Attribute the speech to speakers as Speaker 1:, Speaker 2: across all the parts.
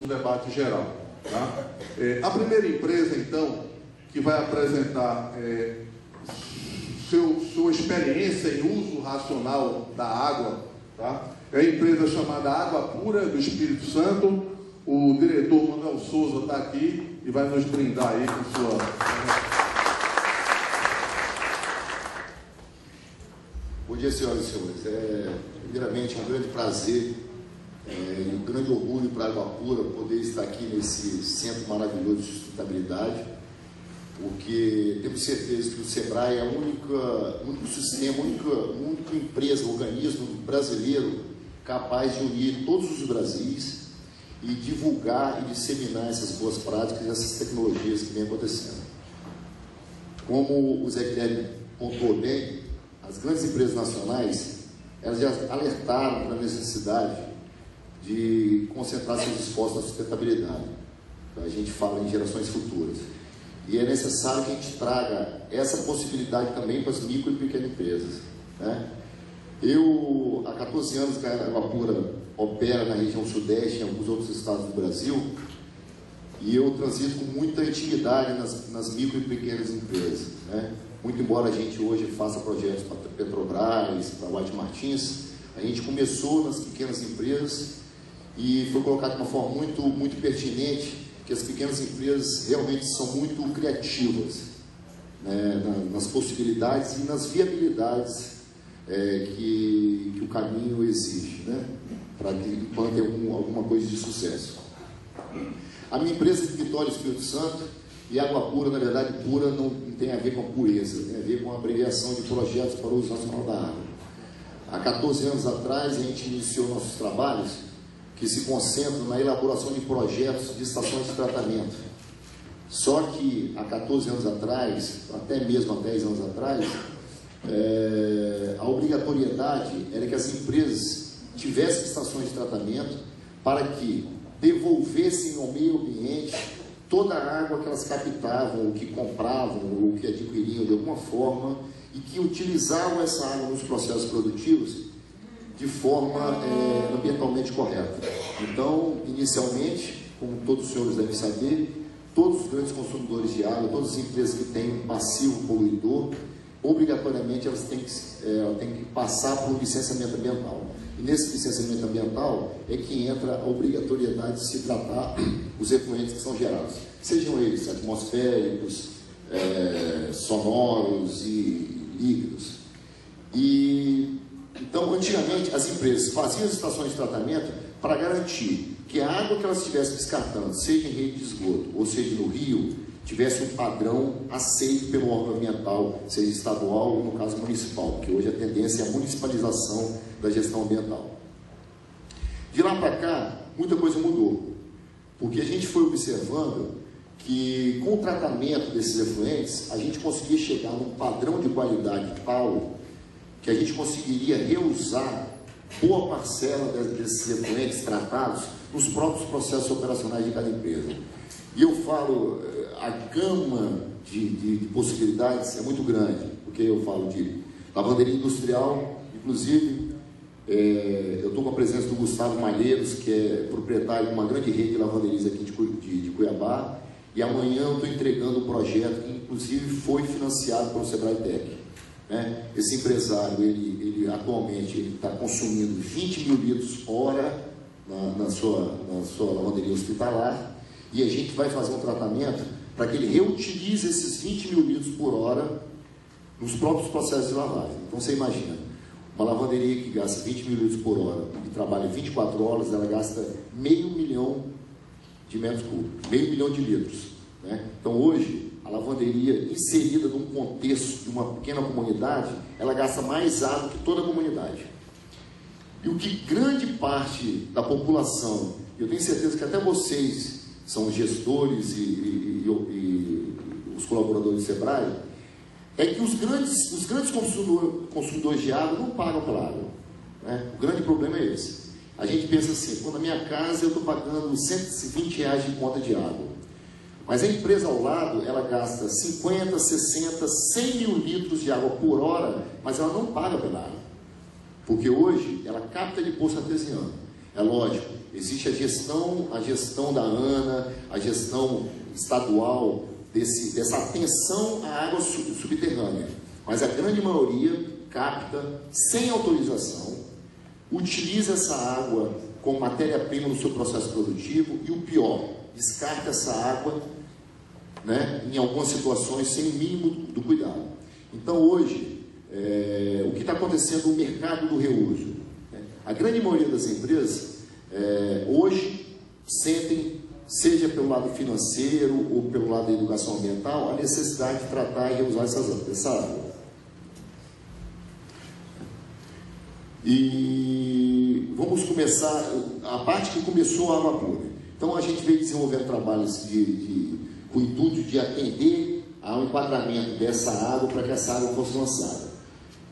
Speaker 1: um debate geral. Tá? A primeira empresa, então, que vai apresentar sua experiência em uso racional da água, tá? É a empresa chamada Água Pura do Espírito Santo. O diretor Manuel Souza está aqui e vai nos brindar aí com sua...
Speaker 2: Bom dia, senhoras e senhores. Primeiramente, um grande prazer e um grande orgulho para a Água Pura poder estar aqui nesse centro maravilhoso de sustentabilidade, porque temos certeza que o SEBRAE é o único sistema, a única empresa, organismo brasileiro capaz de unir todos os Brasis e divulgar e disseminar essas boas práticas e essas tecnologias que vem acontecendo. Como o Zé Guilherme pontuou bem, as grandes empresas nacionais, elas já alertaram para a necessidade de concentrar seus esforços na sustentabilidade. A gente fala em gerações futuras. E é necessário que a gente traga essa possibilidade também para as micro e pequenas empresas, né? Eu, há 14 anos que a Água Pura opera na região sudeste e em alguns outros estados do Brasil, e eu transito com muita intimidade nas micro e pequenas empresas, né? Muito embora a gente hoje faça projetos para Petrobras, para White Martins, a gente começou nas pequenas empresas e foi colocado de uma forma muito pertinente que as pequenas empresas realmente são muito criativas, né, nas possibilidades e nas viabilidades que o caminho exige, né, para que plante alguma coisa de sucesso. A minha empresa de Vitória, Espírito Santo, e Água Pura, na verdade, pura não tem a ver com a pureza, tem a ver com a abreviação de projetos para o uso nacional da água. Há 14 anos atrás, a gente iniciou nossos trabalhos que se concentram na elaboração de projetos de estações de tratamento. Só que há 14 anos atrás, até mesmo há 10 anos atrás, a obrigatoriedade era que as empresas tivessem estações de tratamento para que devolvessem ao meio ambiente toda a água que elas captavam, ou que compravam, ou que adquiriam de alguma forma, e que utilizavam essa água nos processos produtivos de forma ambientalmente correta. Então, inicialmente, como todos os senhores devem saber, todos os grandes consumidores de água, todas as empresas que têm um passivo poluidor, obrigatoriamente elas têm que passar por licenciamento ambiental. E nesse licenciamento ambiental é que entra a obrigatoriedade de se tratar os efluentes que são gerados, sejam eles atmosféricos, sonoros e líquidos. Então, antigamente, as empresas faziam as estações de tratamento para garantir que a água que elas estivessem descartando, seja em rede de esgoto ou seja no rio, tivesse um padrão aceito pelo órgão ambiental, seja estadual ou, no caso, municipal, porque hoje a tendência é a municipalização da gestão ambiental. De lá para cá, muita coisa mudou, porque a gente foi observando que, com o tratamento desses efluentes, a gente conseguia chegar num padrão de qualidade tal que a gente conseguiria reusar boa parcela desses efluentes tratados nos próprios processos operacionais de cada empresa. E eu falo, a gama de possibilidades é muito grande, porque eu falo de lavanderia industrial, inclusive, eu estou com a presença do Gustavo Malheiros, que é proprietário de uma grande rede de lavanderias aqui de Cuiabá, e amanhã eu estou entregando um projeto que, inclusive, foi financiado pelo SEBRAE Tech. Né? Esse empresário, ele atualmente está consumindo 20 mil litros hora na sua lavanderia hospitalar, e a gente vai fazer um tratamento para que ele reutilize esses 20 mil litros por hora nos próprios processos de lavagem. Então você imagina, uma lavanderia que gasta 20 mil litros por hora e trabalha 24 horas, ela gasta 500 mil de metros cúbicos, 500 mil de litros, né? Então hoje, a lavanderia inserida num contexto de uma pequena comunidade, ela gasta mais água que toda a comunidade. E o que grande parte da população, eu tenho certeza que até vocês são os gestores e os colaboradores do SEBRAE, é que os grandes consumidores de água não pagam pela água, né? O grande problema é esse. A gente pensa assim, quando na minha casa eu estou pagando R$120 de conta de água, mas a empresa ao lado, ela gasta 50, 60, 100 mil litros de água por hora, mas ela não paga pela água, porque hoje ela capta de poço artesiano. É lógico, existe a gestão da ANA, a gestão estadual dessa atenção à água subterrânea, mas a grande maioria capta sem autorização, utiliza essa água como matéria-prima no seu processo produtivo e o pior, descarta essa água, né, em algumas situações sem o mínimo do cuidado. Então hoje, o que está acontecendo no mercado do reuso? A grande maioria das empresas hoje sentem, seja pelo lado financeiro ou pelo lado da educação ambiental, a necessidade de tratar e reusar essa água. E vamos começar a parte que começou a água pura. Então a gente veio desenvolvendo trabalhos com o intuito de atender ao enquadramento dessa água para que essa água fosse lançada.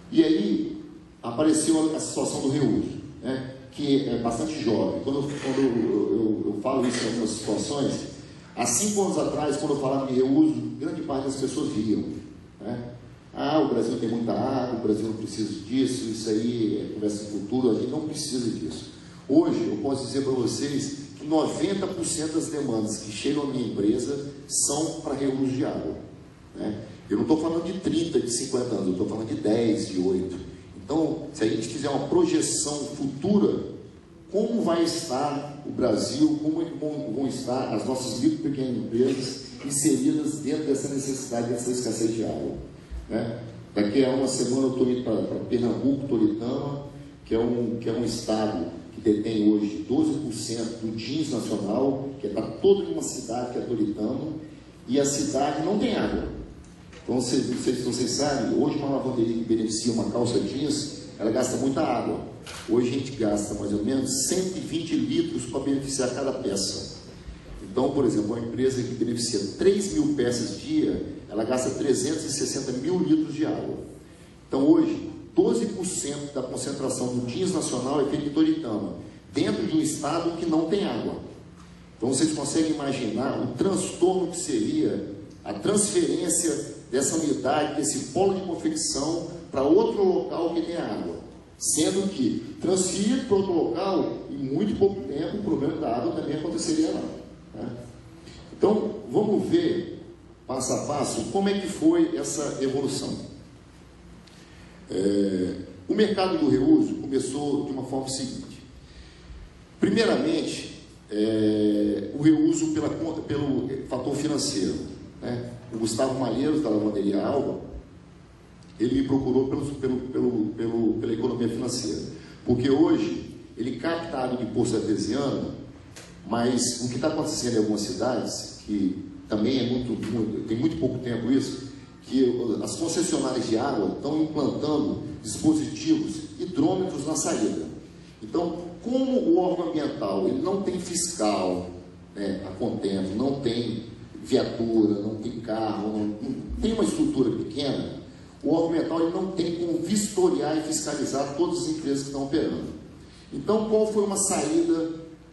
Speaker 2: E aí apareceu a situação do reuso, né, que é bastante jovem. Quando eu falo isso em algumas situações, há 5 anos atrás, quando eu falava de reuso, grande parte das pessoas riam, né? O Brasil tem muita água, o Brasil não precisa disso, isso aí é conversa de futuro, a gente não precisa disso. Hoje, eu posso dizer para vocês que 90% das demandas que chegam à minha empresa são para reuso de água, né? Eu não estou falando de 30, de 50 anos, eu estou falando de 10, de 8. Então, se a gente fizer uma projeção futura, como vai estar o Brasil, como vão estar as nossas micro e pequenas empresas inseridas dentro dessa necessidade, dessa escassez de água, né? Daqui a uma semana eu estou indo para Pernambuco, Toritama, que é um estado que detém hoje 12% do DINS nacional, que está toda em uma cidade que é Toritama, e a cidade não tem água. Então, não sei se vocês sabem, hoje uma lavanderia que beneficia uma calça jeans, ela gasta muita água. Hoje a gente gasta mais ou menos 120 litros para beneficiar cada peça. Então, por exemplo, uma empresa que beneficia 3.000 peças dia, ela gasta 360 mil litros de água. Então, hoje, 12% da concentração do DINS nacional é feita em Toritama, dentro de um estado que não tem água. Então, vocês conseguem imaginar o transtorno que seria a transferência dessa unidade, desse polo de confecção para outro local que tem água, sendo que transferido para outro local, em muito pouco tempo, o problema da água também aconteceria lá, né? Então, vamos ver, passo a passo, como é que foi essa evolução. O mercado do reuso começou de uma forma seguinte. Primeiramente, o reuso pelo fator financeiro, né? O Gustavo Malheiros, da Lavanderia Alba, ele me procurou pela economia financeira, porque hoje ele capta água de poço artesiano, mas o que está acontecendo em algumas cidades, que também tem muito pouco tempo isso, que as concessionárias de água estão implantando dispositivos hidrômetros na saída. Então, como o órgão ambiental ele não tem fiscal, né, a contento, não tem viatura, não tem carro, não tem uma estrutura pequena, o órgão ambiental ele não tem como vistoriar e fiscalizar todas as empresas que estão operando. Então, qual foi uma saída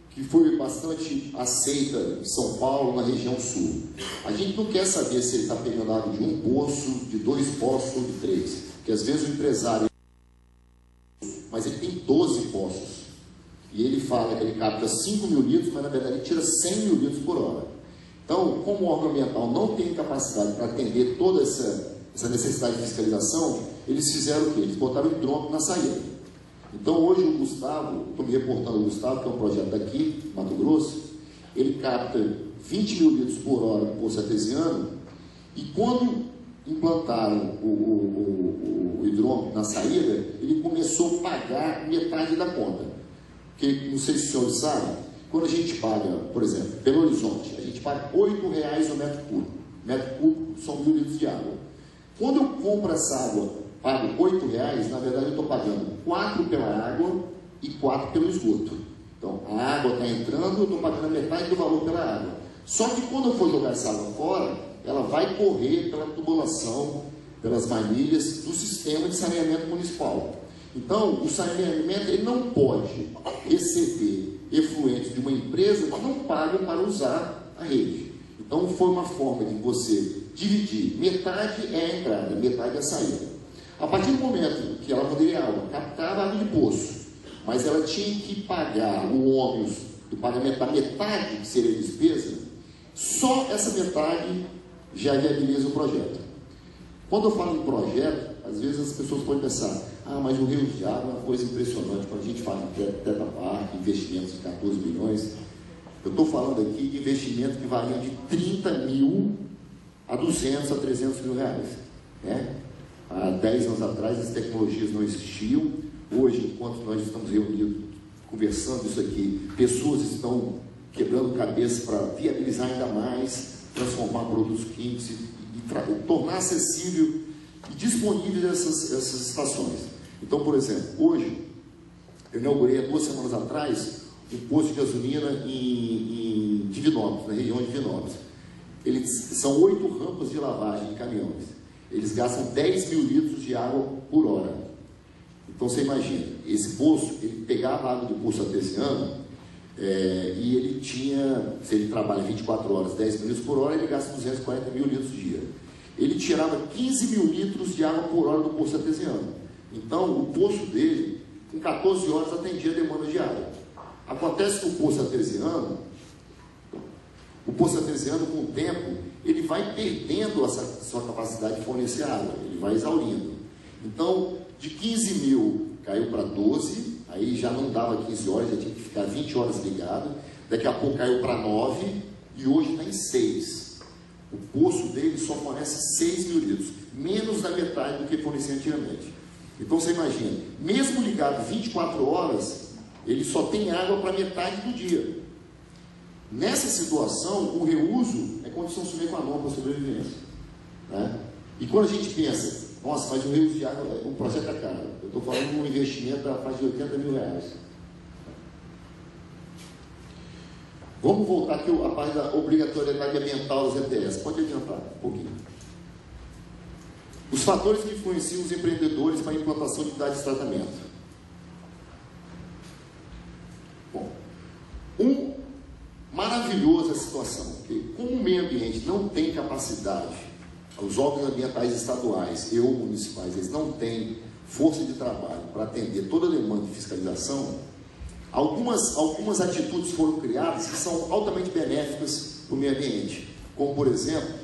Speaker 2: que foi bastante aceita em São Paulo, na região sul? A gente não quer saber se ele está pegando água de um poço, de 2 poços ou de 3, porque às vezes o empresário, mas ele tem 12 poços, e ele fala que ele capta 5 mil litros, mas na verdade ele tira 100 mil litros por hora. Então, como o órgão ambiental não tem capacidade para atender toda essa necessidade de fiscalização, eles fizeram o quê? Eles botaram o hidrômetro na saída. Então, hoje o Gustavo, estou me reportando ao Gustavo, que é um projeto daqui, Mato Grosso, ele capta 20 mil litros por hora no poço artesiano, e quando implantaram o hidrômetro na saída, ele começou a pagar metade da conta. Porque, não sei se os senhores sabem, quando a gente paga, por exemplo, Belo Horizonte, a gente paga R$ 8 o metro cúbico. Metro cúbico são 1.000 litros de água. Quando eu compro essa água, pago R$ 8, na verdade eu estou pagando 4 pela água e 4 pelo esgoto. Então, a água está entrando, eu estou pagando a metade do valor pela água. Só que quando eu for jogar essa água fora, ela vai correr pela tubulação, pelas manilhas do sistema de saneamento municipal. Então, o saneamento ele não pode exceder efluentes de uma empresa que não paga para usar a rede. Então, foi uma forma de você dividir. Metade é a entrada, metade é a saída. A partir do momento que ela poderia água captava água de poço mas ela tinha que pagar o ônus do pagamento da metade que seria a despesa, só essa metade já viabiliza o projeto. Quando eu falo em projeto, às vezes as pessoas podem pensar, ah, mas o Rio de Água é uma coisa impressionante, quando a gente fala em Tetra Pak, investimentos de 14 milhões, eu estou falando aqui de investimentos que variam de 30 mil a 200 a 300 mil reais. Né? Há 10 anos atrás as tecnologias não existiam, hoje, enquanto nós estamos reunidos conversando isso aqui, pessoas estão quebrando cabeça para viabilizar ainda mais, transformar produtos químicos e tornar acessível e disponível essas estações. Então, por exemplo, hoje, eu inaugurei há 2 semanas atrás um posto de gasolina em Divinópolis, na região de Divinópolis. São 8 rampas de lavagem em caminhões. Eles gastam 10 mil litros de água por hora. Então você imagina, esse poço, ele pegava a água do poço artesiano e ele tinha, se ele trabalha 24 horas, 10 mil litros por hora, ele gasta 240 mil litros por dia. Ele tirava 15 mil litros de água por hora do poço artesiano. Então o poço dele, com 14 horas, atendia a demanda de água. Acontece que o poço artesiano, com o tempo, ele vai perdendo essa sua capacidade de fornecer água, ele vai exaurindo. Então, de 15 mil caiu para 12, aí já não dava 15 horas, já tinha que ficar 20 horas ligado, daqui a pouco caiu para 9 e hoje está em 6. O poço dele só fornece 6 mil litros, menos da metade do que fornecia antigamente. Então você imagina, mesmo ligado 24 horas, ele só tem água para metade do dia. Nessa situação, o reuso é condição sine qua non para a sobrevivência. Né? E quando a gente pensa, nossa, mas o reuso de água, o projeto é caro. Eu estou falando de um investimento da faixa de 80 mil reais. Vamos voltar aqui à parte da obrigatoriedade ambiental dos ETS. Pode adiantar um pouquinho. Os fatores que influenciam os empreendedores para a implantação de unidades de tratamento. Bom, maravilhosa situação, porque como o meio ambiente não tem capacidade, os órgãos ambientais estaduais e ou municipais, eles não têm força de trabalho para atender toda a demanda de fiscalização, algumas atitudes foram criadas que são altamente benéficas para o meio ambiente, como por exemplo,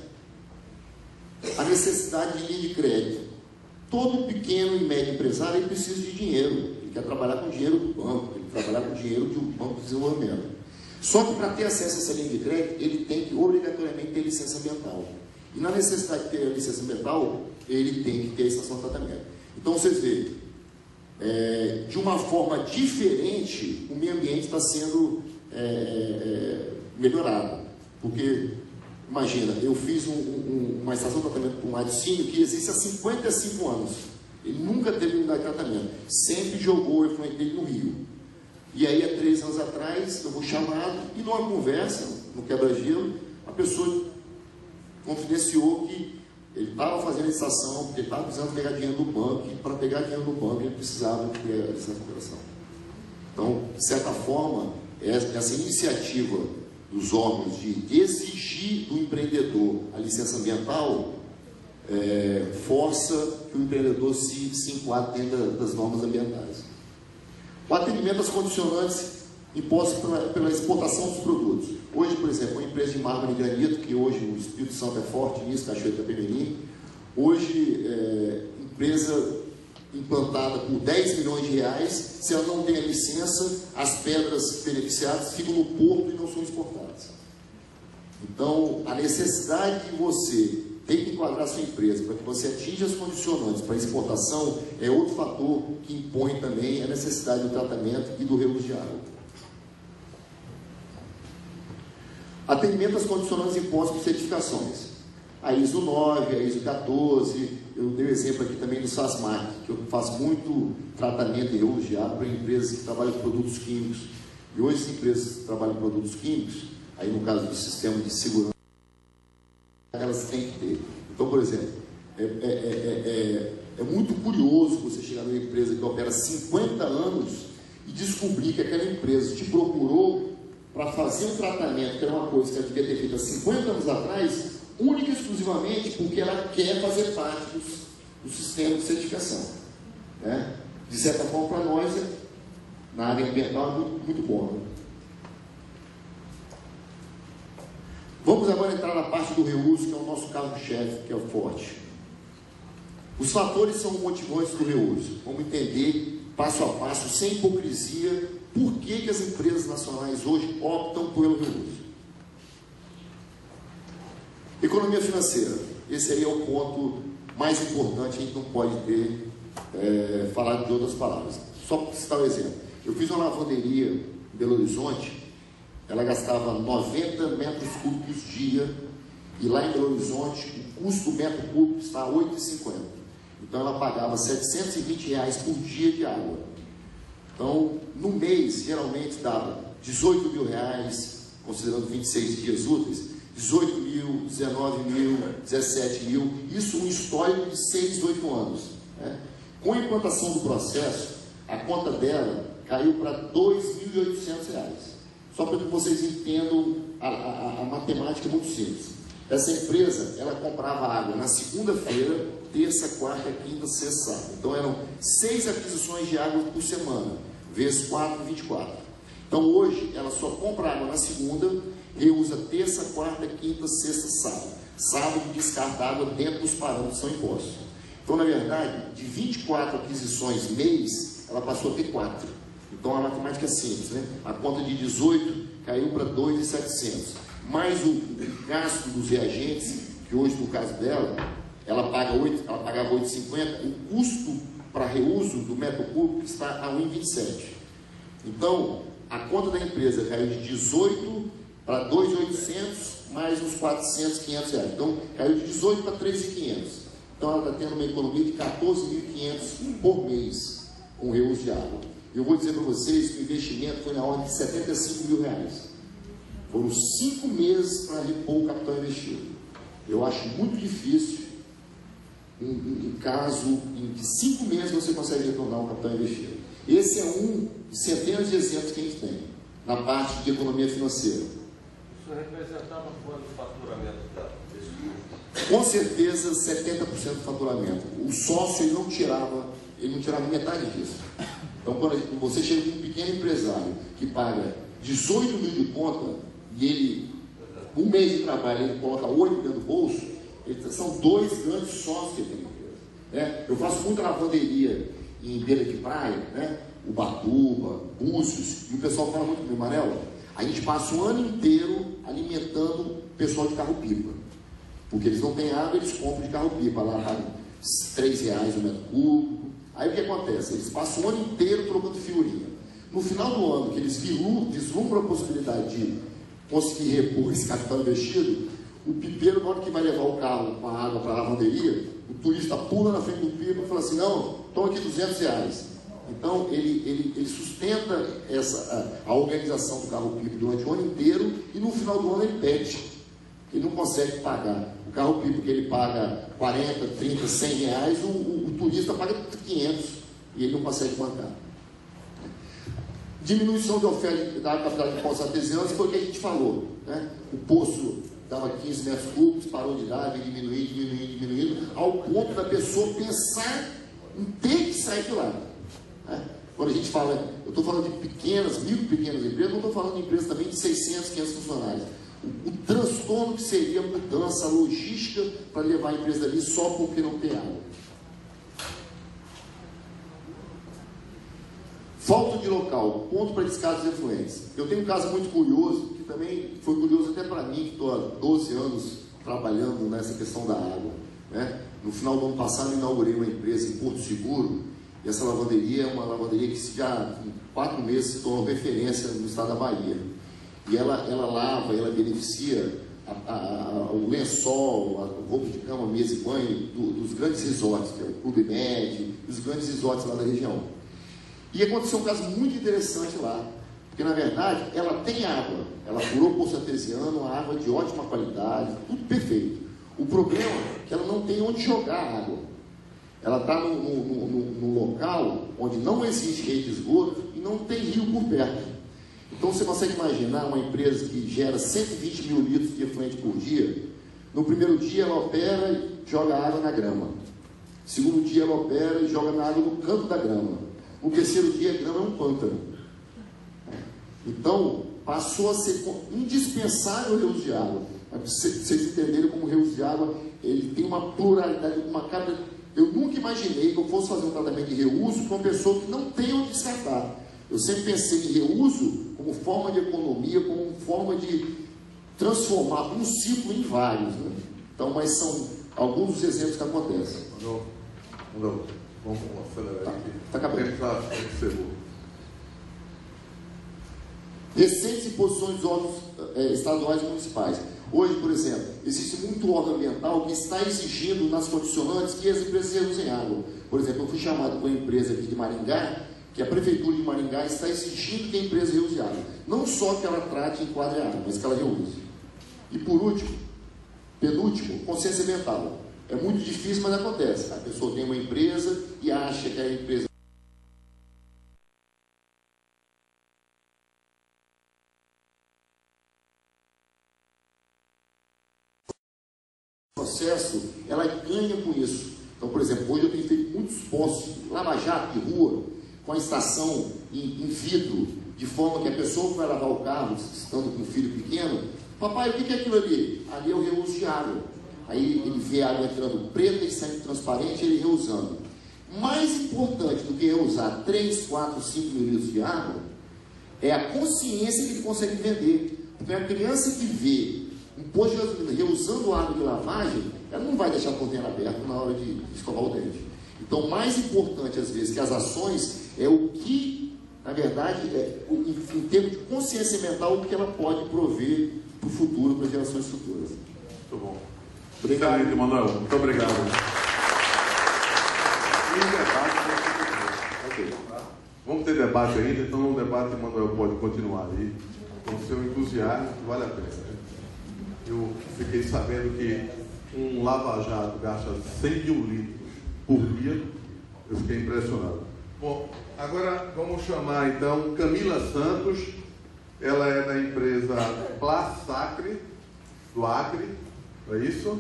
Speaker 2: a necessidade de linha de crédito. Todo pequeno e médio empresário ele precisa de dinheiro, ele quer trabalhar com dinheiro do banco, ele quer trabalhar com dinheiro do Banco de Desenvolvimento. Só que para ter acesso a essa linha de crédito, ele tem que obrigatoriamente ter licença ambiental. E na necessidade de ter a licença ambiental, ele tem que ter a estação de tratamento. Então vocês veem, de uma forma diferente, o meio ambiente está sendo melhorado. Porque, imagina, eu fiz uma estação de tratamento com laticínio que existe há 55 anos. Ele nunca teve unidade de tratamento. Sempre jogou o efluente dele no rio. E aí, há 3 anos atrás, eu fui chamado e numa conversa, no quebra-gelo, a pessoa confidenciou que ele estava fazendo a licitação, porque ele estava precisando pegar dinheiro do banco, e para pegar dinheiro do banco ele precisava ter a licença de operação. Então, de certa forma, essa iniciativa dos órgãos de exigir do empreendedor a licença ambiental força que o empreendedor se enquadre dentro das normas ambientais. O atendimento às condicionantes impostas pela exportação dos produtos. Hoje, por exemplo, uma empresa de mármore e granito, que hoje o Espírito Santo é forte nisso, Cachoeira Itapemirim, hoje, empresa implantada por 10 milhões de reais, se ela não tem a licença, as pedras beneficiadas ficam no porto e não são exportadas. Então, a necessidade de você ter que enquadrar a sua empresa para que você atinja as condicionantes para exportação é outro fator que impõe também a necessidade do tratamento e do reuso de água. Atendimento às condicionantes impostas por certificações. A ISO 9, a ISO 14, eu dei o exemplo aqui também do SASMAC, que eu faço muito tratamento e reuso de água para empresas que trabalham com produtos químicos. E hoje as empresas que trabalham com produtos químicos, aí no caso do sistema de segurança, elas têm que ter. Então, por exemplo, é muito curioso você chegar numa empresa que opera 50 anos e descobrir que aquela empresa te procurou para fazer um tratamento, que era uma coisa que ela devia ter feito há 50 anos atrás, única e exclusivamente porque ela quer fazer parte do sistema de certificação. Né? De certa forma, para nós, na área ambiental é muito bom. Né? Vamos agora entrar na parte do reuso, que é o nosso carro-chefe, que é o forte. Os fatores são motivantes do reuso. Vamos entender, passo a passo, sem hipocrisia, por que as empresas nacionais hoje optam pelo reuso. Economia financeira. Esse aí é o ponto mais importante, a gente não pode ter, falar de outras palavras. Só para citar um exemplo. Eu fiz uma lavanderia em Belo Horizonte, ela gastava 90 metros cúbicos dia, e lá em Belo Horizonte o custo do metro cúbico está a R$ 8,50. Então ela pagava R$ 720 por dia de água. Então, no mês, geralmente dava R$ 18 mil, considerando 26 dias úteis, 18 mil, 19 mil, 17 mil, isso um histórico de 6, 8 anos. Né? Com a implantação do processo, a conta dela caiu para R$ 2.800. Só para que vocês entendam, a matemática é muito simples. Essa empresa, ela comprava água na segunda-feira, terça, quarta, quinta, sexta, sábado. Então eram 6 aquisições de água por semana, vezes 4, 24. Então hoje, ela só compra água na segunda, reusa terça, quarta, quinta, sexta, sábado. Sábado descarta água dentro dos parâmetros que são impostos. Então, na verdade, de 24 aquisições mês, ela passou a ter 4. Então a matemática é simples, né? A conta de 18 caiu para 2.700. Mais o gasto dos reagentes, que hoje, no caso dela, ela pagava 8,50, o custo para reuso do metro cúbico está a 1,27. Então, a conta da empresa caiu de 18 para 2.800, mais uns 400, 500 reais. Então, caiu de 18 para 13.500. Então, ela está tendo uma economia de 14.500 por mês com reuso de água. Eu vou dizer para vocês que o investimento foi na ordem de 75 mil reais. Foram 5 meses para repor o capital investido. Eu acho muito difícil, em caso em que 5 meses você consegue retornar o capital investido. Esse é um de centenas de exemplos que a gente tem na parte de economia financeira.
Speaker 3: Isso representava quanto o faturamento desse custo?
Speaker 2: Com certeza 70% do faturamento. O sócio ele não tirava metade disso. Então, quando você chega com um pequeno empresário que paga 18 mil de conta e ele, um mês de trabalho, ele coloca 8 dentro do bolso, são 2 grandes sócios que tem empresa. Né? Eu faço muita lavanderia em beira de praia, né? Ubatuba, Búzios, e o pessoal fala muito comigo, Manel, a gente passa o ano inteiro alimentando o pessoal de carro-pipa. Porque eles não têm água, eles compram de carro-pipa, lá pagam R$3 o metro cúbico. Aí o que acontece? Eles passam o ano inteiro trocando figurinha. No final do ano, que eles vislumbram a possibilidade de conseguir repor esse capital investido, o pipeiro, na hora que vai levar o carro com a água para a lavanderia, o turista pula na frente do pipa e fala assim, não, estão aqui R$200. Então, ele sustenta a organização do carro-pipa durante o ano inteiro e no final do ano ele pede. Ele não consegue pagar. O carro-pipa que ele paga 40, 30, 100 reais, o turista paga 500 e ele não consegue bancar. Diminuição de oferta da capital de poços artesianos foi o que a gente falou. Né? O poço dava 15 metros cúbicos, parou de dar, diminuindo, ao ponto da pessoa pensar em ter que sair de lá. Né? Quando a gente fala, eu estou falando de pequenas, micro pequenas empresas, não estou falando de empresas também de 600, 500 funcionários. O transtorno que seria a mudança, a logística para levar a empresa ali só porque não tem água. Falta de local, ponto para descartes de efluentes. Eu tenho um caso muito curioso, que também foi curioso até para mim, que estou há 12 anos trabalhando nessa questão da água. Né? No final do ano passado, eu inaugurei uma empresa em Porto Seguro, e essa lavanderia é uma lavanderia que já em 4 meses se tornou referência no estado da Bahia. E ela lava, ela beneficia o lençol, a roupa de cama, mesa e banho dos grandes resorts, que é o Clube Med, os grandes resorts lá da região. E aconteceu um caso muito interessante lá, porque na verdade ela tem água, ela furou o poço artesiano, uma água de ótima qualidade, tudo perfeito. O problema é que ela não tem onde jogar a água. Ela está num local onde não existe rede de esgoto e não tem rio por perto. Então você consegue imaginar uma empresa que gera 120 mil litros de efluente por dia, no primeiro dia ela opera e joga água na grama. No segundo dia ela opera e joga na água no canto da grama. No terceiro dia a grama é um pântano. Então, passou a ser indispensável o reuso de água. Para vocês entenderem como o reuso de água, ele tem uma pluralidade, uma cada... Eu nunca imaginei que eu fosse fazer um tratamento de reuso com uma pessoa que não tem onde descartar. Eu sempre pensei em reuso como forma de economia, como forma de transformar um ciclo em vários, né? Então, mas são alguns dos exemplos que acontecem.
Speaker 1: Não. Vamos acelerar aqui.
Speaker 2: Tá acabando.
Speaker 1: Encerrou.
Speaker 2: Recentes imposições dos órgãos estaduais e municipais. Hoje, por exemplo, existe muito órgão ambiental que está exigindo nas condicionantes que as empresas reusem água. Por exemplo, eu fui chamado por uma empresa aqui de Maringá, que a Prefeitura de Maringá está exigindo que a empresa reuse água. Não só que ela trate e enquadre a água, mas que ela reuse. E por último, penúltimo, consciência ambiental. É muito difícil, mas acontece. A pessoa tem uma empresa e acha que a empresa... processo, ela ganha com isso. Então, por exemplo, hoje eu tenho feito muitos postos, lava-jato de rua, com a estação em vidro, de forma que a pessoa que vai lavar o carro, estando com um filho pequeno, papai, o que é aquilo ali? Ali é o reuso de água. Aí ele vê a água entrando preta e saindo transparente, ele reusando. Mais importante do que reusar 3, 4, 5 mil litros de água, é a consciência que ele consegue vender. Porque a criança que vê um posto de gasolina reusando água de lavagem, ela não vai deixar a porteira aberta na hora de escovar o dente. Então, mais importante, às vezes, que as ações é o que, na verdade, em termos de consciência ambiental, o que ela pode prover para o futuro, para as gerações futuras.
Speaker 1: Muito bom.
Speaker 2: Obrigado.
Speaker 1: Excelente, Manuel. Muito obrigado. Vamos ter debate ainda, então no debate, Manuel pode continuar aí com o seu entusiasmo, que vale a pena. Né? Eu fiquei sabendo que um lava-jato gasta 100 mil litros por dia. Eu fiquei impressionado. Bom, agora vamos chamar então Camila Santos. Ela é da empresa Plasacre, do Acre, não é isso?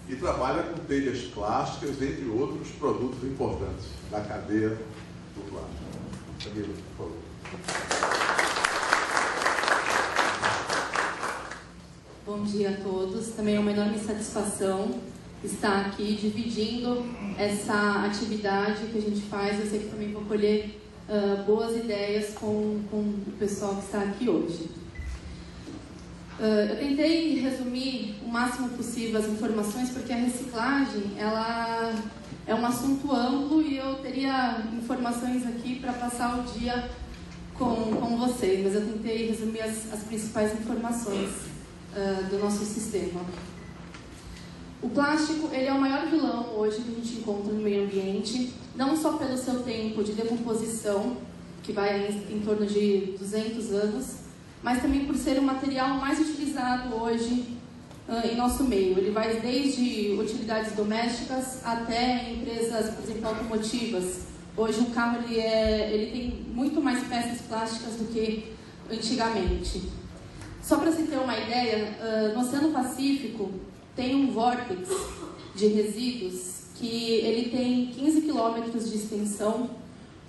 Speaker 1: E trabalha com telhas plásticas, entre outros produtos importantes da cadeia do plástico. Camila, por favor.
Speaker 4: Bom dia a todos. Também é uma enorme satisfação estar aqui dividindo essa atividade que a gente faz. Eu sei que também vou colher boas ideias com o pessoal que está aqui hoje. Eu tentei resumir o máximo possível as informações, porque a reciclagem ela é um assunto amplo e eu teria informações aqui para passar o dia com vocês, mas eu tentei resumir as principais informações do nosso sistema. O plástico ele é o maior vilão hoje que a gente encontra no meio ambiente, não só pelo seu tempo de decomposição, que vai em torno de 200 anos, mas também por ser o material mais utilizado hoje em nosso meio. Ele vai desde utilidades domésticas até empresas, por exemplo, automotivas. Hoje um carro ele tem muito mais peças plásticas do que antigamente. Só para você ter uma ideia, no Oceano Pacífico tem um vórtice de resíduos que ele tem 15 quilômetros de extensão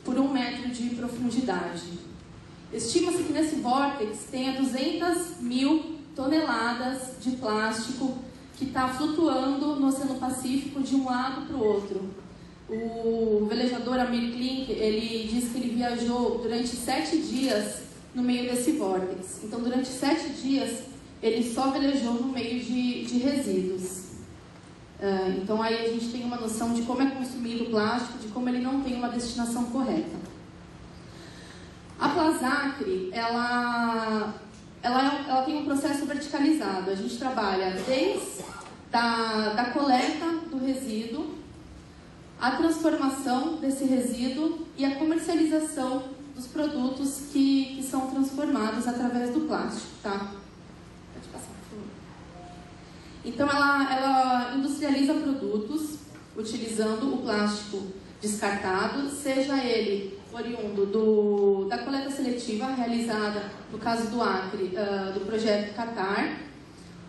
Speaker 4: por 1 metro de profundidade. Estima-se que nesse vórtice tenha 200 mil toneladas de plástico que está flutuando no Oceano Pacífico de um lado para o outro. O velejador Amir Klink, ele diz que ele viajou durante 7 dias no meio desse vórtice. Então, durante 7 dias, ele só velejou no meio de resíduos. Então, aí a gente tem uma noção de como é consumido o plástico, de como ele não tem uma destinação correta. A Plasacre, ela tem um processo verticalizado. A gente trabalha desde da coleta do resíduo, a transformação desse resíduo e a comercialização dos produtos que são transformados através do plástico, tá? Pode passar, por favor. Então, ela industrializa produtos utilizando o plástico descartado, seja ele oriundo da coleta seletiva realizada, no caso do Acre, do projeto Qatar,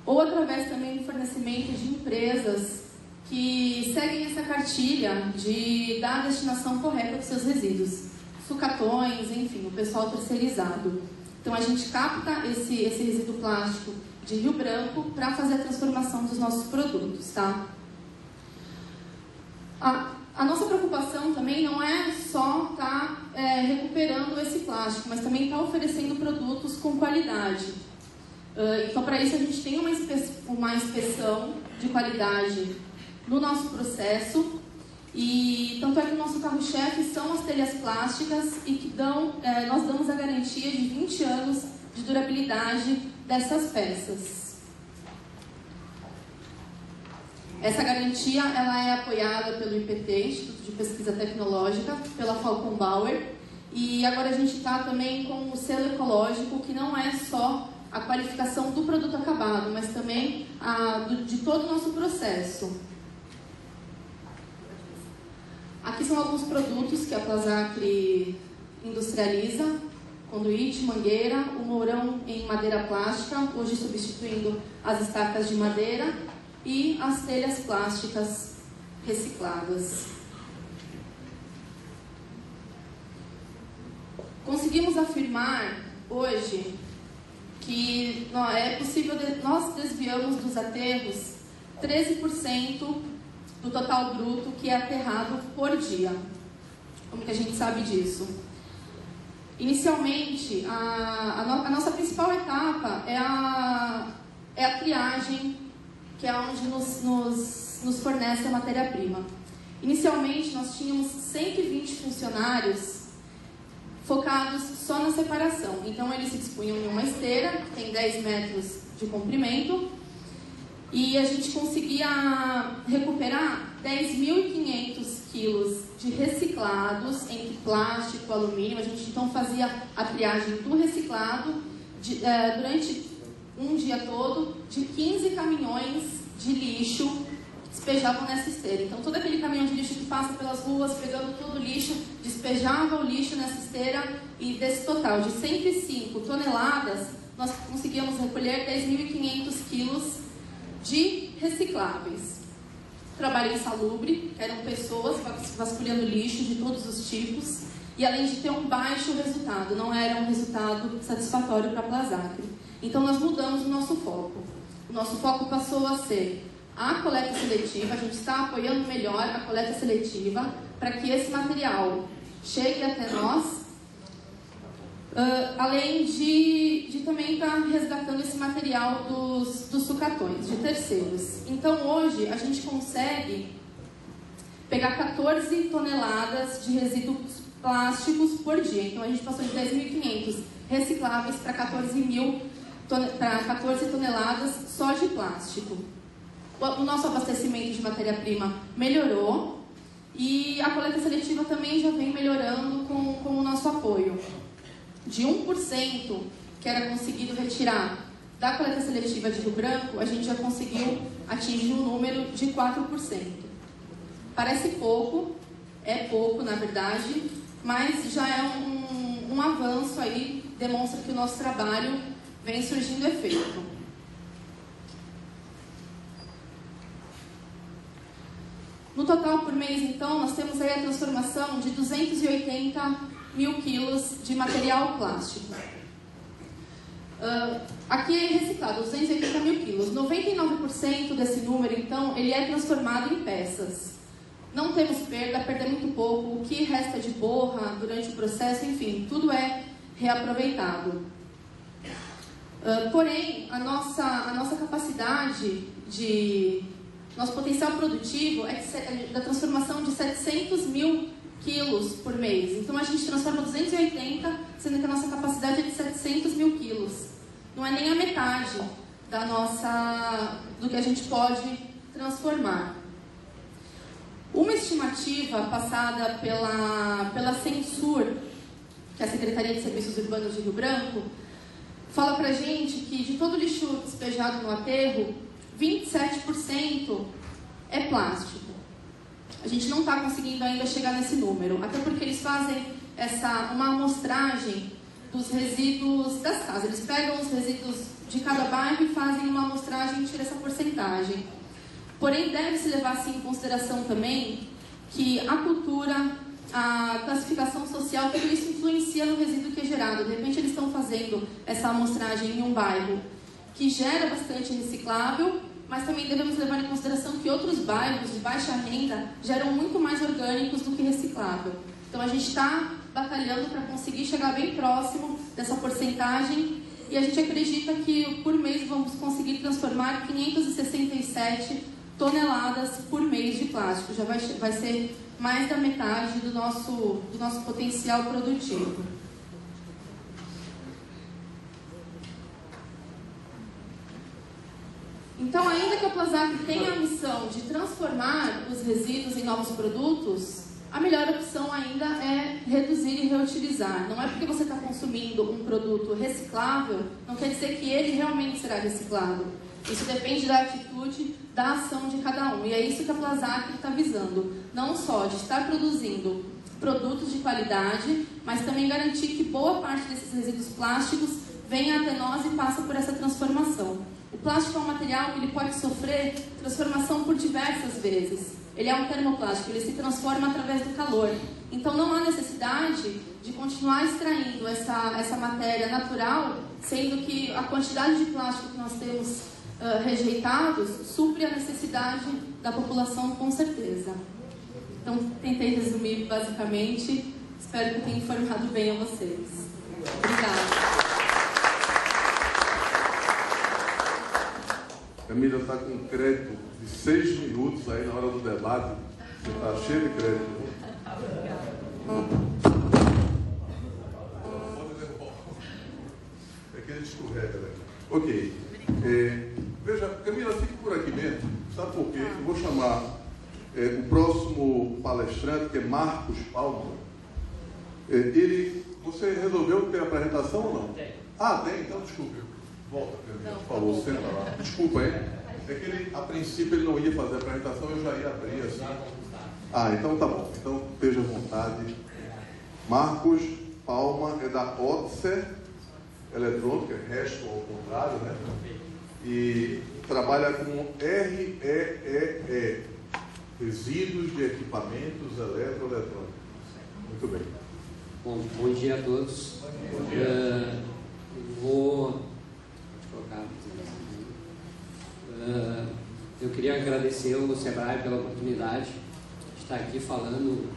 Speaker 4: ou através também do fornecimento de empresas que seguem essa cartilha de dar a destinação correta dos seus resíduos, sucatões, enfim, o pessoal terceirizado. Então a gente capta esse resíduo plástico de Rio Branco para fazer a transformação dos nossos produtos, tá? A nossa preocupação também não é só estar recuperando esse plástico, mas também estar oferecendo produtos com qualidade. Então, para isso, a gente tem uma inspeção de qualidade no nosso processo, e tanto é que o nosso carro-chefe são as telhas plásticas e que nós damos a garantia de 20 anos de durabilidade dessas peças. Essa garantia ela é apoiada pelo IPT, Instituto de Pesquisa Tecnológica, pela Falcon Bauer, e agora a gente está também com o selo ecológico, que não é só a qualificação do produto acabado, mas também de todo o nosso processo. Aqui são alguns produtos que a Plazacre industrializa: conduíte, mangueira, o mourão em madeira plástica, hoje substituindo as estacas de madeira, e as telhas plásticas recicladas. Conseguimos afirmar hoje que é possível, nós desviamos dos aterros 13% do total bruto que é aterrado por dia. Como que a gente sabe disso? Inicialmente, a nossa principal etapa é a triagem, que é onde nos fornece a matéria-prima. Inicialmente, nós tínhamos 120 funcionários focados só na separação. Então, eles se dispunham em uma esteira, que tem 10 metros de comprimento, e a gente conseguia recuperar 10.500 quilos de reciclados, entre plástico e alumínio. A gente, então, fazia a triagem do reciclado durante um dia todo, de 15 caminhões de lixo despejavam nessa esteira. Então, todo aquele caminhão de lixo que passa pelas ruas, pegando todo o lixo, despejava o lixo nessa esteira, e desse total de 105 toneladas, nós conseguíamos recolher 10.500 quilos de recicláveis. Trabalho insalubre, que eram pessoas vasculhando lixo de todos os tipos, e além de ter um baixo resultado, não era um resultado satisfatório para a Plazacre. Então, nós mudamos o nosso foco. O nosso foco passou a ser a coleta seletiva. A gente está apoiando melhor a coleta seletiva para que esse material chegue até nós, além de também estar resgatando esse material dos sucatões, de terceiros. Então, hoje, a gente consegue pegar 14 toneladas de resíduos plásticos por dia. Então, a gente passou de 10.500 recicláveis para 14 toneladas só de plástico. O nosso abastecimento de matéria-prima melhorou, e a coleta seletiva também já vem melhorando com o nosso apoio. De 1% que era conseguido retirar da coleta seletiva de Rio Branco, a gente já conseguiu atingir um número de 4%. Parece pouco, é pouco na verdade, mas já é um avanço aí, demonstra que o nosso trabalho vem surgindo efeito. No total, por mês, então, nós temos aí a transformação de 280 mil quilos de material plástico. Aqui é reciclado 280 mil quilos. 99% desse número, então, ele é transformado em peças. Não temos perda, perda muito pouco. O que resta de borra durante o processo, enfim, tudo é reaproveitado. Porém, a nossa capacidade nosso potencial produtivo é da transformação de 700 mil quilos por mês. Então, a gente transforma 280, sendo que a nossa capacidade é de 700 mil quilos. Não é nem a metade do que a gente pode transformar. Uma estimativa passada pela Censur, que é a Secretaria de Serviços Urbanos de Rio Branco, fala pra gente que de todo o lixo despejado no aterro, 27% é plástico. A gente não está conseguindo ainda chegar nesse número, até porque eles fazem uma amostragem dos resíduos das casas. Eles pegam os resíduos de cada bairro e fazem uma amostragem e tiram essa porcentagem. Porém, deve-se levar assim, em consideração também que a cultura a classificação social, tudo isso influencia no resíduo que é gerado. De repente eles estão fazendo essa amostragem em um bairro que gera bastante reciclável, mas também devemos levar em consideração que outros bairros de baixa renda geram muito mais orgânicos do que reciclável. Então a gente está batalhando para conseguir chegar bem próximo dessa porcentagem e a gente acredita que por mês vamos conseguir transformar 567 toneladas por mês de plástico. Já vai ser mais da metade do nosso potencial produtivo. Então, ainda que a Plasac tenha a missão de transformar os resíduos em novos produtos, a melhor opção ainda é reduzir e reutilizar. Não é porque você está consumindo um produto reciclável, não quer dizer que ele realmente será reciclado. Isso depende da atitude, da ação de cada um. E é isso que a Plasac está visando. Não só de estar produzindo produtos de qualidade, mas também garantir que boa parte desses resíduos plásticos venha até nós e passa por essa transformação. O plástico é um material que ele pode sofrer transformação por diversas vezes. Ele é um termoplástico, ele se transforma através do calor. Então não há necessidade de continuar extraindo essa matéria natural, sendo que a quantidade de plástico que nós temos rejeitados supre a necessidade da população com certeza. Então tentei resumir basicamente, espero que tenha informado bem a vocês. Obrigada.
Speaker 1: Camila está com crédito de 6 minutos aí na hora do debate. Você está cheio de crédito. É que a gente escorrega, né? Ok. Veja, Camila, fique por aqui mesmo. Sabe por quê? Eu vou chamar o próximo palestrante, que é Marcos Palma. Você resolveu ter apresentação ou não? Tem. Ah, tem? Então desculpe. Volta, Camila, por favor, senta lá. Desculpa, hein? É que ele, a princípio, ele não ia fazer a apresentação, eu já ia abrir assim. Ah, então tá bom. Então, esteja à vontade. Marcos Palma é da Otser Eletrônica, resto ao contrário, né? E trabalha com REEE, Resíduos de Equipamentos Eletroeletrônicos. Muito bem.
Speaker 5: Bom dia a todos.
Speaker 1: Bom dia.
Speaker 5: Eu queria agradecer ao Sebrae pela oportunidade de estar aqui falando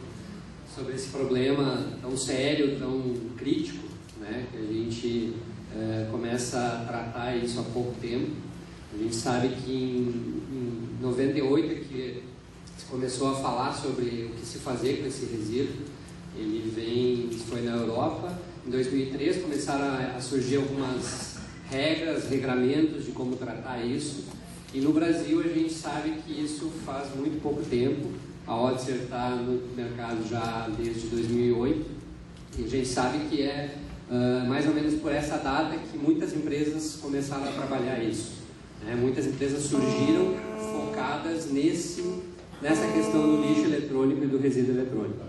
Speaker 5: sobre esse problema tão sério, tão crítico, né, que a gente começa a tratar isso há pouco tempo. A gente sabe que em 98 é que se começou a falar sobre o que se fazer com esse resíduo. Isso foi na Europa. Em 2003 começaram a surgir algumas regras, regramentos de como tratar isso. E no Brasil a gente sabe que isso faz muito pouco tempo. A Otser está no mercado já desde 2008 e a gente sabe que é mais ou menos por essa data que muitas empresas começaram a trabalhar isso. Né? Muitas empresas surgiram focadas nessa questão do lixo eletrônico e do resíduo eletrônico.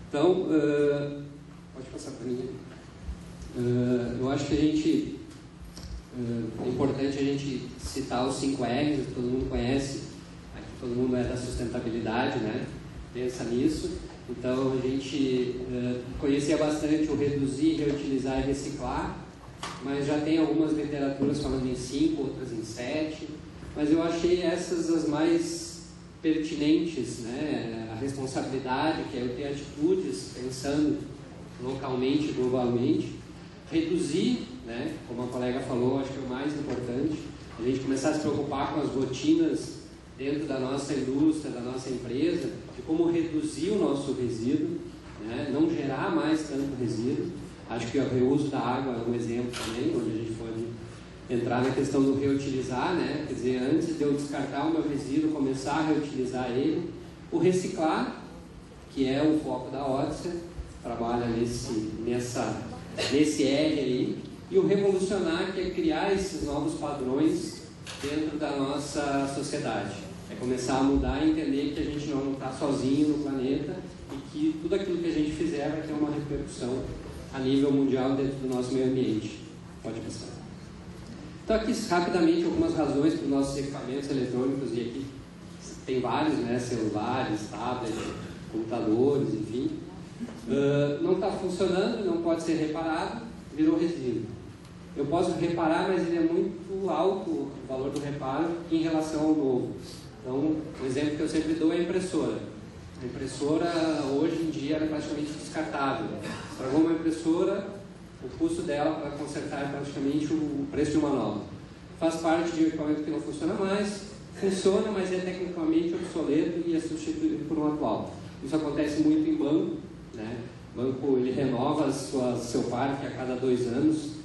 Speaker 5: Então, pode passar para mim. Eu acho que é importante a gente citar os 5 R's, que todo mundo conhece, aqui todo mundo é da sustentabilidade, né? Pensa nisso. Então a gente conhecia bastante o reduzir, reutilizar e reciclar, mas já tem algumas literaturas falando em 5, outras em 7, mas eu achei essas as mais pertinentes, né? A responsabilidade, que é eu ter atitudes pensando localmente, globalmente, reduzir, né? Como a colega falou, acho que é o mais importante, a gente começar a se preocupar com as rotinas dentro da nossa indústria, da nossa empresa, de como reduzir o nosso resíduo, né? Não gerar mais tanto resíduo. Acho que o reuso da água é um exemplo também, onde a gente pode entrar na questão do reutilizar, né? Quer dizer, antes de eu descartar o meu resíduo, começar a reutilizar ele. O reciclar, que é o foco da Otser, trabalha nesse R aí, e o revolucionar, que é criar esses novos padrões dentro da nossa sociedade. É começar a mudar e entender que a gente não está sozinho no planeta e que tudo aquilo que a gente fizer vai ter uma repercussão a nível mundial dentro do nosso meio ambiente. Pode passar. Então aqui rapidamente algumas razões para os nossos equipamentos eletrônicos, e aqui tem vários, né, celulares, tablets, computadores, enfim. Não está funcionando, não pode ser reparado, virou resíduo. Eu posso reparar, mas ele é muito alto, o valor do reparo, em relação ao novo. Então, um exemplo que eu sempre dou é a impressora. A impressora, hoje em dia, é praticamente descartável. Estragou uma impressora, o custo dela para consertar é praticamente o preço de uma nova. Faz parte de um equipamento que não funciona mais, funciona, mas é tecnicamente obsoleto e é substituído por um atual. Isso acontece muito em banco, né? O banco ele renova seu parque a cada 2 anos.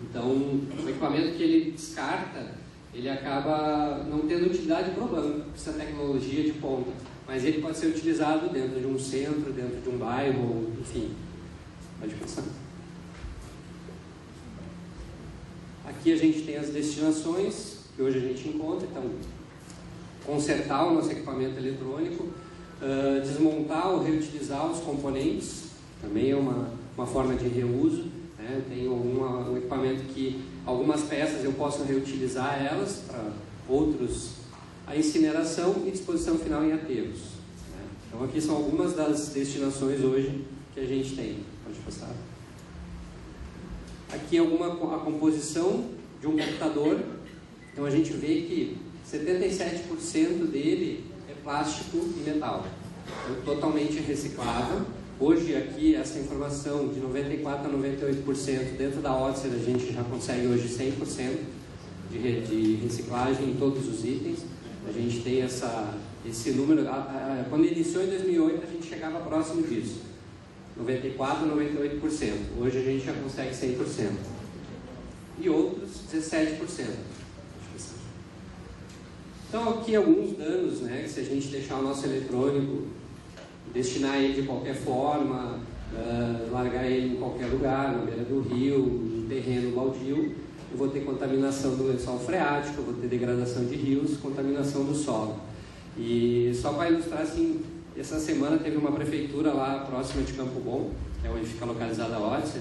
Speaker 5: Então, o equipamento que ele descarta, ele acaba não tendo utilidade para o banco, essa tecnologia de ponta. Mas ele pode ser utilizado dentro de um centro, dentro de um bairro, enfim. Pode passar. Aqui a gente tem as destinações que hoje a gente encontra. Então, consertar o nosso equipamento eletrônico, desmontar ou reutilizar os componentes, também é uma forma de reuso. Né? Eu tenho um equipamento que algumas peças eu posso reutilizar elas para outros, a incineração e disposição final em aterros. Né? Então aqui são algumas das destinações hoje que a gente tem. Pode passar. Aqui a composição de um computador. Então a gente vê que 77% dele é plástico e metal. Então, totalmente reciclável. Hoje aqui essa informação de 94% a 98% dentro da Otser a gente já consegue hoje 100% de reciclagem em todos os itens. A gente tem esse número, quando iniciou em 2008 a gente chegava próximo disso, 94% a 98%. Hoje a gente já consegue 100%. E outros 17%. Então aqui alguns danos, né, que se a gente deixar o nosso eletrônico, destinar ele de qualquer forma, largar ele em qualquer lugar, na beira do rio, no terreno baldio, eu vou ter contaminação do lençol freático, eu vou ter degradação de rios, contaminação do solo. E só para ilustrar, assim, essa semana teve uma prefeitura lá próxima de Campo Bom, que é onde fica localizada a Otser,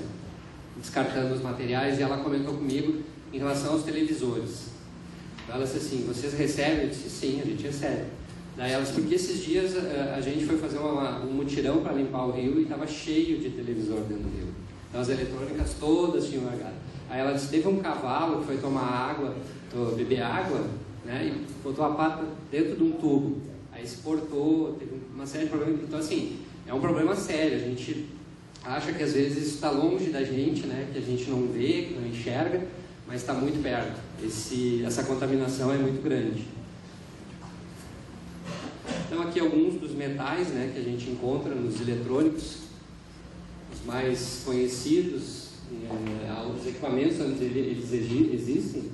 Speaker 5: descartando os materiais, e ela comentou comigo em relação aos televisores. Ela disse assim, vocês recebem? Eu disse, sim, a gente recebe. Daí ela disse, porque esses dias a gente foi fazer um mutirão para limpar o rio e estava cheio de televisor dentro do rio. Então as eletrônicas todas tinham largado. Aí ela disse, teve um cavalo que foi tomar água, beber água, né, e botou a pata dentro de um tubo. Aí exportou, teve uma série de problemas. Então assim, é um problema sério. A gente acha que às vezes isso está longe da gente, né, que a gente não vê, que não enxerga, mas está muito perto. Essa contaminação é muito grande. Então aqui alguns dos metais, né, que a gente encontra nos eletrônicos, os mais conhecidos, os equipamentos onde eles existem.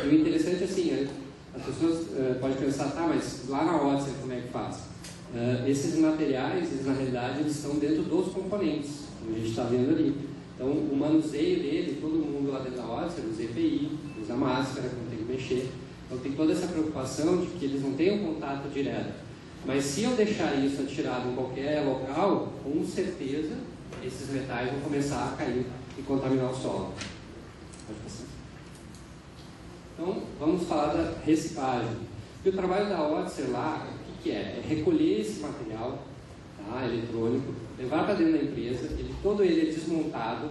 Speaker 5: E o interessante assim, as pessoas podem pensar, tá, mas lá na Otser como é que faz? Esses materiais, eles, na realidade, eles estão dentro dos componentes, como a gente está vendo ali. Então o manuseio dele, todo mundo lá dentro da Otser usa EPI, usa máscara, não tem que mexer. Então tem toda essa preocupação de que eles não tenham contato direto. Mas se eu deixar isso atirado em qualquer local, com certeza esses metais vão começar a cair e contaminar o solo. Então vamos falar da reciclagem. E o trabalho da Otser lá, o que é? É recolher esse material, tá, eletrônico, levar para dentro da empresa, todo ele é desmontado,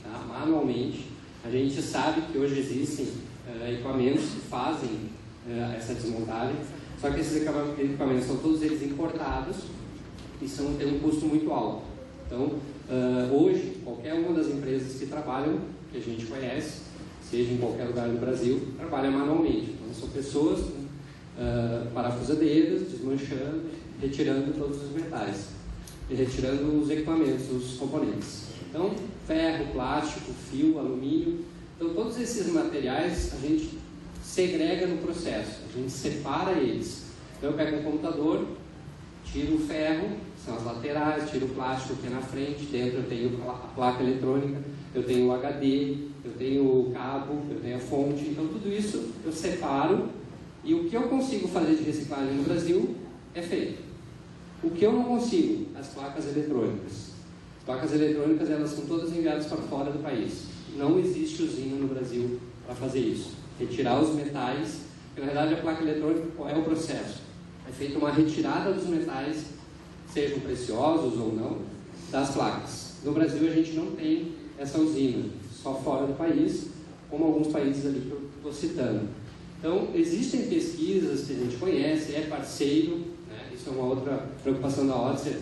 Speaker 5: tá, manualmente. A gente sabe que hoje existem equipamentos que fazem essa desmontagem, só que esses equipamentos são todos eles importados e têm um custo muito alto. Então, hoje, qualquer uma das empresas que trabalham, que a gente conhece, seja em qualquer lugar do Brasil, trabalha manualmente. Então, são pessoas parafusadeiras, desmanchando, retirando todos os metais e retirando os equipamentos, os componentes. Então, ferro, plástico, fio, alumínio. Então, todos esses materiais a gente segrega no processo, a gente separa eles. Então, eu pego um computador, tiro o ferro, são as laterais, tiro o plástico que é na frente, dentro eu tenho a placa eletrônica, eu tenho o HD, eu tenho o cabo, eu tenho a fonte. Então, tudo isso eu separo e o que eu consigo fazer de reciclagem no Brasil é feito. O que eu não consigo? As placas eletrônicas. As placas eletrônicas, elas são todas enviadas para fora do país. Não existe usina no Brasil para fazer isso. Retirar os metais, porque na verdade a placa eletrônica, qual é o processo? É feita uma retirada dos metais sejam preciosos ou não, das placas. No Brasil a gente não tem essa usina, só fora do país, como alguns países ali que eu estou citando. Então, existem pesquisas que a gente conhece, é parceiro, né? Isso é uma outra preocupação da Otser,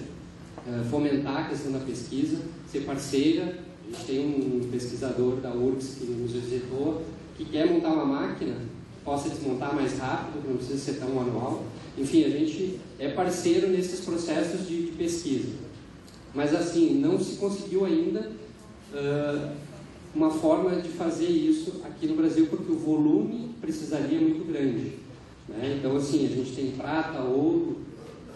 Speaker 5: fomentar a questão da pesquisa, ser parceira. A gente tem um pesquisador da URGS que nos visitou, que quer montar uma máquina que possa desmontar mais rápido, que não precisa ser tão manual. Enfim, a gente é parceiro nesses processos de pesquisa. Mas, assim, não se conseguiu ainda uma forma de fazer isso aqui no Brasil, porque o volume precisaria muito grande, né? Então, assim, a gente tem prata, ouro,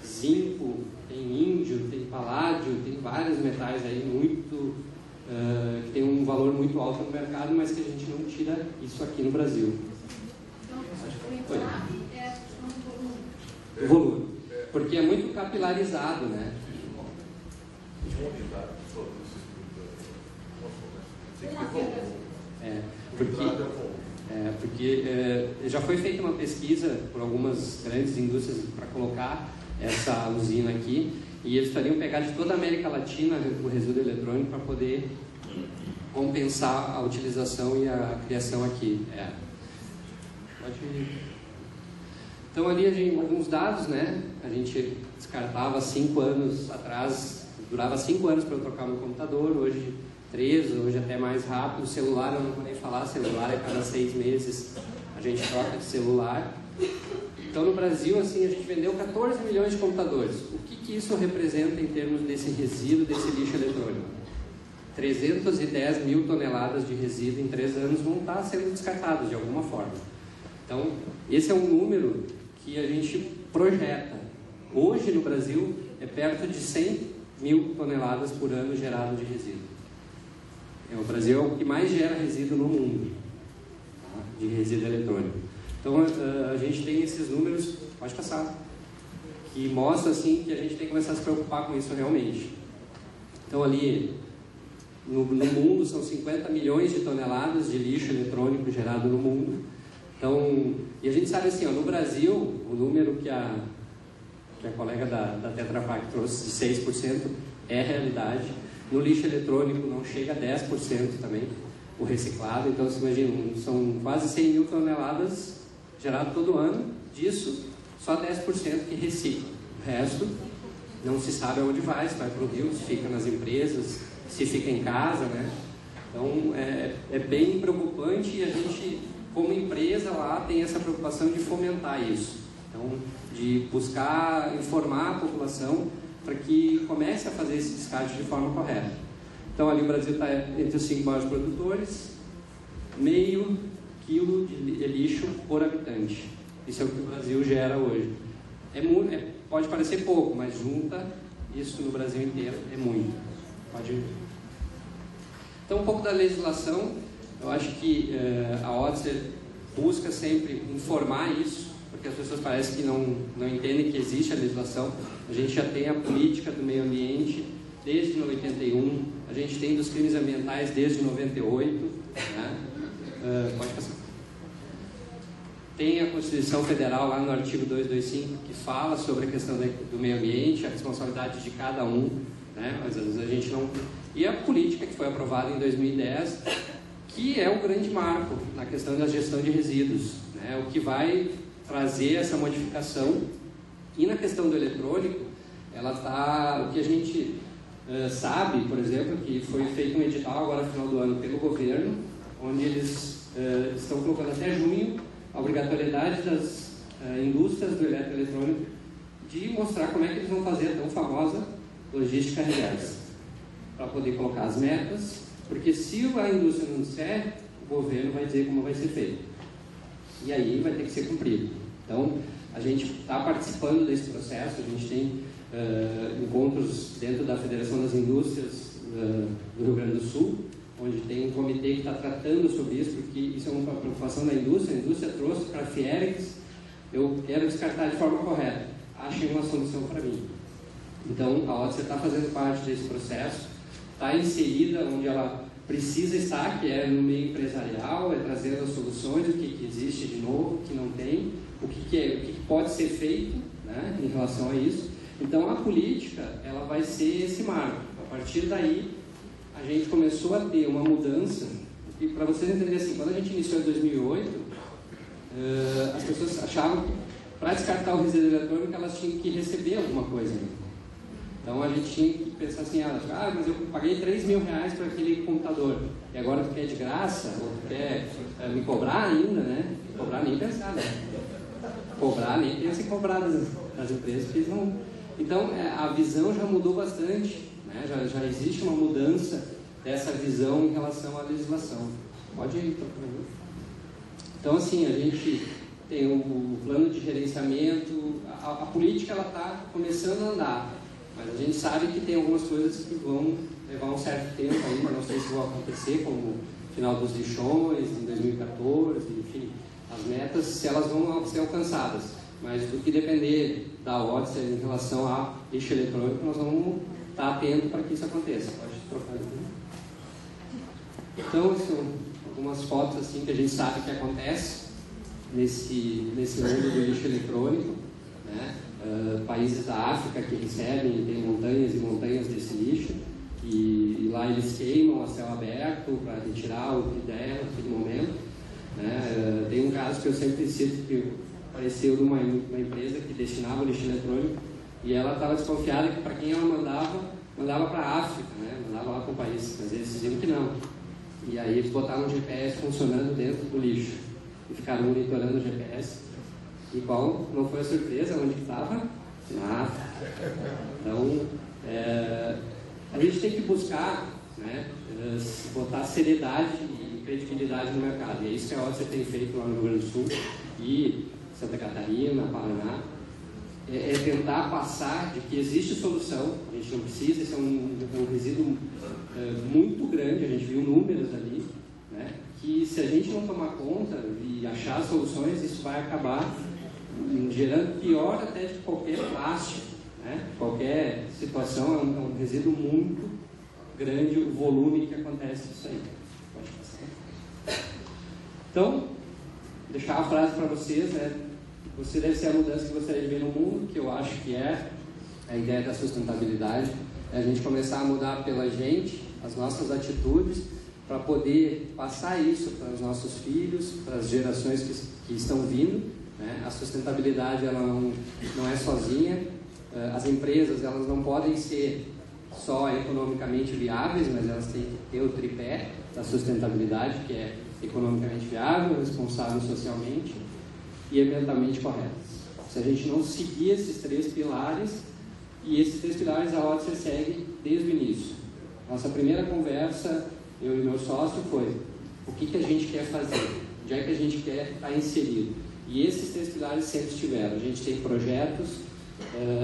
Speaker 5: zinco, tem índio, tem paládio, tem vários metais aí muito que tem um valor muito alto no mercado, mas que a gente não tira isso aqui no Brasil.
Speaker 6: Então, o entrave é
Speaker 5: o volume, porque é muito capilarizado, né? Porque já foi feita uma pesquisa por algumas grandes indústrias para colocar essa usina aqui, e eles teriam pegado de toda a América Latina o resíduo eletrônico para poder compensar a utilização e a criação aqui. Então ali a gente, alguns dados, né? A gente descartava 5 anos atrás, durava 5 anos para eu trocar meu computador, hoje 3, hoje até mais rápido. O celular, eu não vou nem falar, celular é cada 6 meses a gente troca de celular. Então no Brasil, assim, a gente vendeu 14 milhões de computadores. O que isso representa em termos desse resíduo, desse lixo eletrônico? 310 mil toneladas de resíduo em 3 anos vão estar sendo descartados de alguma forma. Então, esse é um número que a gente projeta. Hoje no Brasil é perto de 100 mil toneladas por ano gerado de resíduo. O Brasil é o que mais gera resíduo no mundo, tá? De resíduo eletrônico. Então a gente tem esses números, pode passar, que mostram assim que a gente tem que começar a se preocupar com isso realmente. Então ali no mundo são 50 milhões de toneladas de lixo eletrônico gerado no mundo. Então, e a gente sabe assim, ó, no Brasil, o número que a colega da Tetra Pak trouxe de 6% é realidade. No lixo eletrônico não chega a 10% também, o reciclado. Então, você imagina, são quase 100 mil toneladas geradas todo ano, disso só 10% que recicla. O resto não se sabe aonde vai, se vai para o rio, se fica nas empresas, se fica em casa, né? Então, é bem preocupante, e a gente, como empresa lá, tem essa preocupação de fomentar isso. Então, de buscar informar a população para que comece a fazer esse descarte de forma correta. Então, ali o Brasil está entre os 5 maiores produtores, meio quilo de lixo por habitante. Isso é o que o Brasil gera hoje. Pode parecer pouco, mas junta isso no Brasil inteiro é muito. Então, um pouco da legislação. Eu acho que a Otser busca sempre informar isso, porque as pessoas parecem que não entendem que existe a legislação. A gente já tem a política do meio ambiente desde 91, a gente tem dos crimes ambientais desde 98, né? Pode passar. Tem a Constituição Federal lá no artigo 225 que fala sobre a questão do meio ambiente, a responsabilidade de cada um, né? Mas às vezes a gente não... E a política que foi aprovada em 2010, que é o grande marco na questão da gestão de resíduos, né? O que vai trazer essa modificação. E na questão do eletrônico, o que a gente sabe, por exemplo, que foi feito um edital agora no final do ano pelo governo, onde eles estão colocando até junho a obrigatoriedade das indústrias do eletroeletrônico de mostrar como é que eles vão fazer a tão famosa logística reversa, para poder colocar as metas, porque se a indústria não disser, o governo vai dizer como vai ser feito. E aí vai ter que ser cumprido. Então, a gente está participando desse processo, a gente tem encontros dentro da Federação das Indústrias do Rio Grande do Sul, onde tem um comitê que está tratando sobre isso, porque isso é uma preocupação da indústria. A indústria trouxe para a Fiergs, eu quero descartar de forma correta, achem uma solução para mim. Então, a Otser está fazendo parte desse processo, está inserida onde ela precisa estar, que é no meio empresarial, é trazendo as soluções, o que existe de novo, o que não tem, o que pode ser feito, né, em relação a isso. Então a política, ela vai ser esse marco. A partir daí, a gente começou a ter uma mudança, e para vocês entenderem assim, quando a gente iniciou em 2008, as pessoas achavam que para descartar o resíduo eletrônico elas tinham que receber alguma coisa. Então a gente tinha que pensar assim, mas eu paguei R$3.000 para aquele computador, e agora tu quer de graça, ou tu quer me cobrar ainda, né? Cobrar nem pensar, né? Cobrar, nem pensa em cobrar das empresas, porque eles não... Então a visão já mudou bastante, né? Já existe uma mudança dessa visão em relação à legislação. Pode ir, então assim, a gente tem o plano de gerenciamento, a política ela está começando a andar, mas a gente sabe que tem algumas coisas que vão levar um certo tempo ainda, não sei se vão acontecer, como o final dos lixões em 2014, enfim, as metas, se elas vão ser alcançadas, mas do que depender da Odser em relação a lixo eletrônico, nós vamos estar atentos para que isso aconteça. Pode trocar aqui. Então, são algumas fotos assim que a gente sabe que acontece nesse mundo do lixo eletrônico, né? Países da África que recebem, tem montanhas e montanhas desse lixo, e lá eles queimam a céu aberto para retirar o que der naquele momento, né? Tem um caso que eu sempre cito, que apareceu de uma empresa que destinava o lixo eletrônico, e ela estava desconfiada que para quem ela mandava para a África, né? Mandava lá para o país, mas eles diziam que não. E aí eles botaram o GPS funcionando dentro do lixo e ficaram monitorando o GPS. E qual não foi a surpresa? Onde estava? Na África. Então, a gente tem que buscar, né, botar seriedade e credibilidade no mercado. E é isso que a Odser tem feito lá no Rio Grande do Sul e Santa Catarina, Paraná. É tentar passar de que existe solução, a gente não precisa, esse é um resíduo muito grande, a gente viu números ali, né, que se a gente não tomar conta e achar soluções, isso vai acabar gerando pior até de qualquer plástico, né? Qualquer situação, é um resíduo muito grande o volume que acontece disso aí. Pode passar. Então, deixar a frase para vocês, né? Você deve ser a mudança que gostaria de ver no mundo, que eu acho que é a ideia da sustentabilidade, é a gente começar a mudar pela gente, as nossas atitudes, para poder passar isso para os nossos filhos, para as gerações que estão vindo, né? A sustentabilidade ela não é sozinha, as empresas elas não podem ser só economicamente viáveis, mas elas têm que ter o tripé da sustentabilidade, que é economicamente viável, responsável socialmente e ambientalmente correto. Se a gente não seguir esses três pilares, e esses três pilares a Odser segue desde o início. Nossa primeira conversa, eu e meu sócio, foi o que a gente quer fazer, onde é que a gente quer estar inserido. E esses três pilares sempre estiveram. A gente tem projetos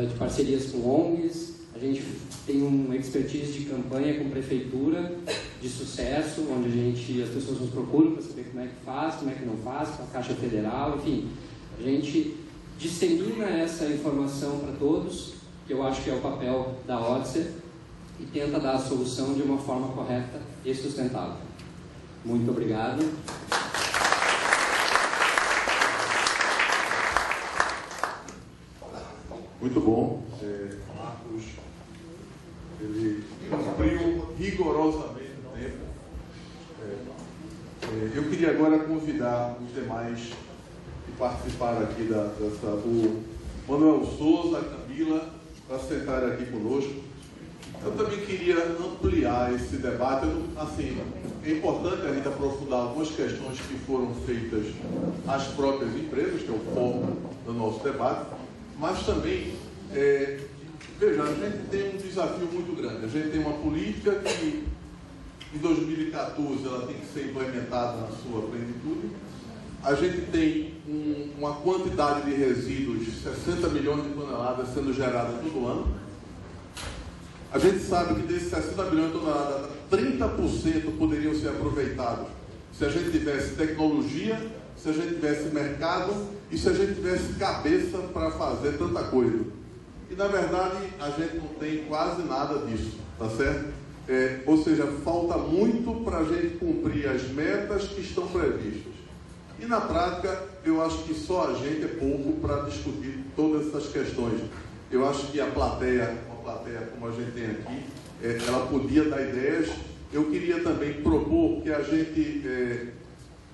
Speaker 5: de parcerias com ONGs, a gente tem uma expertise de campanha com prefeitura, de sucesso, onde as pessoas nos procuram para saber como é que faz, como é que não faz, com a Caixa Federal, enfim. A gente dissemina essa informação para todos, que eu acho que é o papel da Odser, e tenta dar a solução de uma forma correta e sustentável. Muito obrigado.
Speaker 1: Muito bom. Marcos, ele cumpriu rigorosamente o tempo. Eu queria agora convidar os demais que participaram aqui o Manuel Souza, a Camila, para sentar aqui conosco. Eu também queria ampliar esse debate. Assim, é importante a gente aprofundar algumas questões que foram feitas às próprias empresas, que é o foco do nosso debate, mas também, veja, a gente tem um desafio muito grande. A gente tem uma política que, em 2014, ela tem que ser implementada na sua plenitude. A gente tem uma quantidade de resíduos de 60 milhões de toneladas sendo gerada todo ano. A gente sabe que desses 60 milhões de toneladas, 30% poderiam ser aproveitados se a gente tivesse tecnologia, se a gente tivesse mercado e se a gente tivesse cabeça para fazer tanta coisa. E, na verdade, a gente não tem quase nada disso, tá certo? Ou seja, falta muito para a gente cumprir as metas que estão previstas. E, na prática, eu acho que só a gente é pouco para discutir todas essas questões. eu acho que uma plateia como a gente tem aqui, ela podia dar ideias. Eu queria também propor que a gente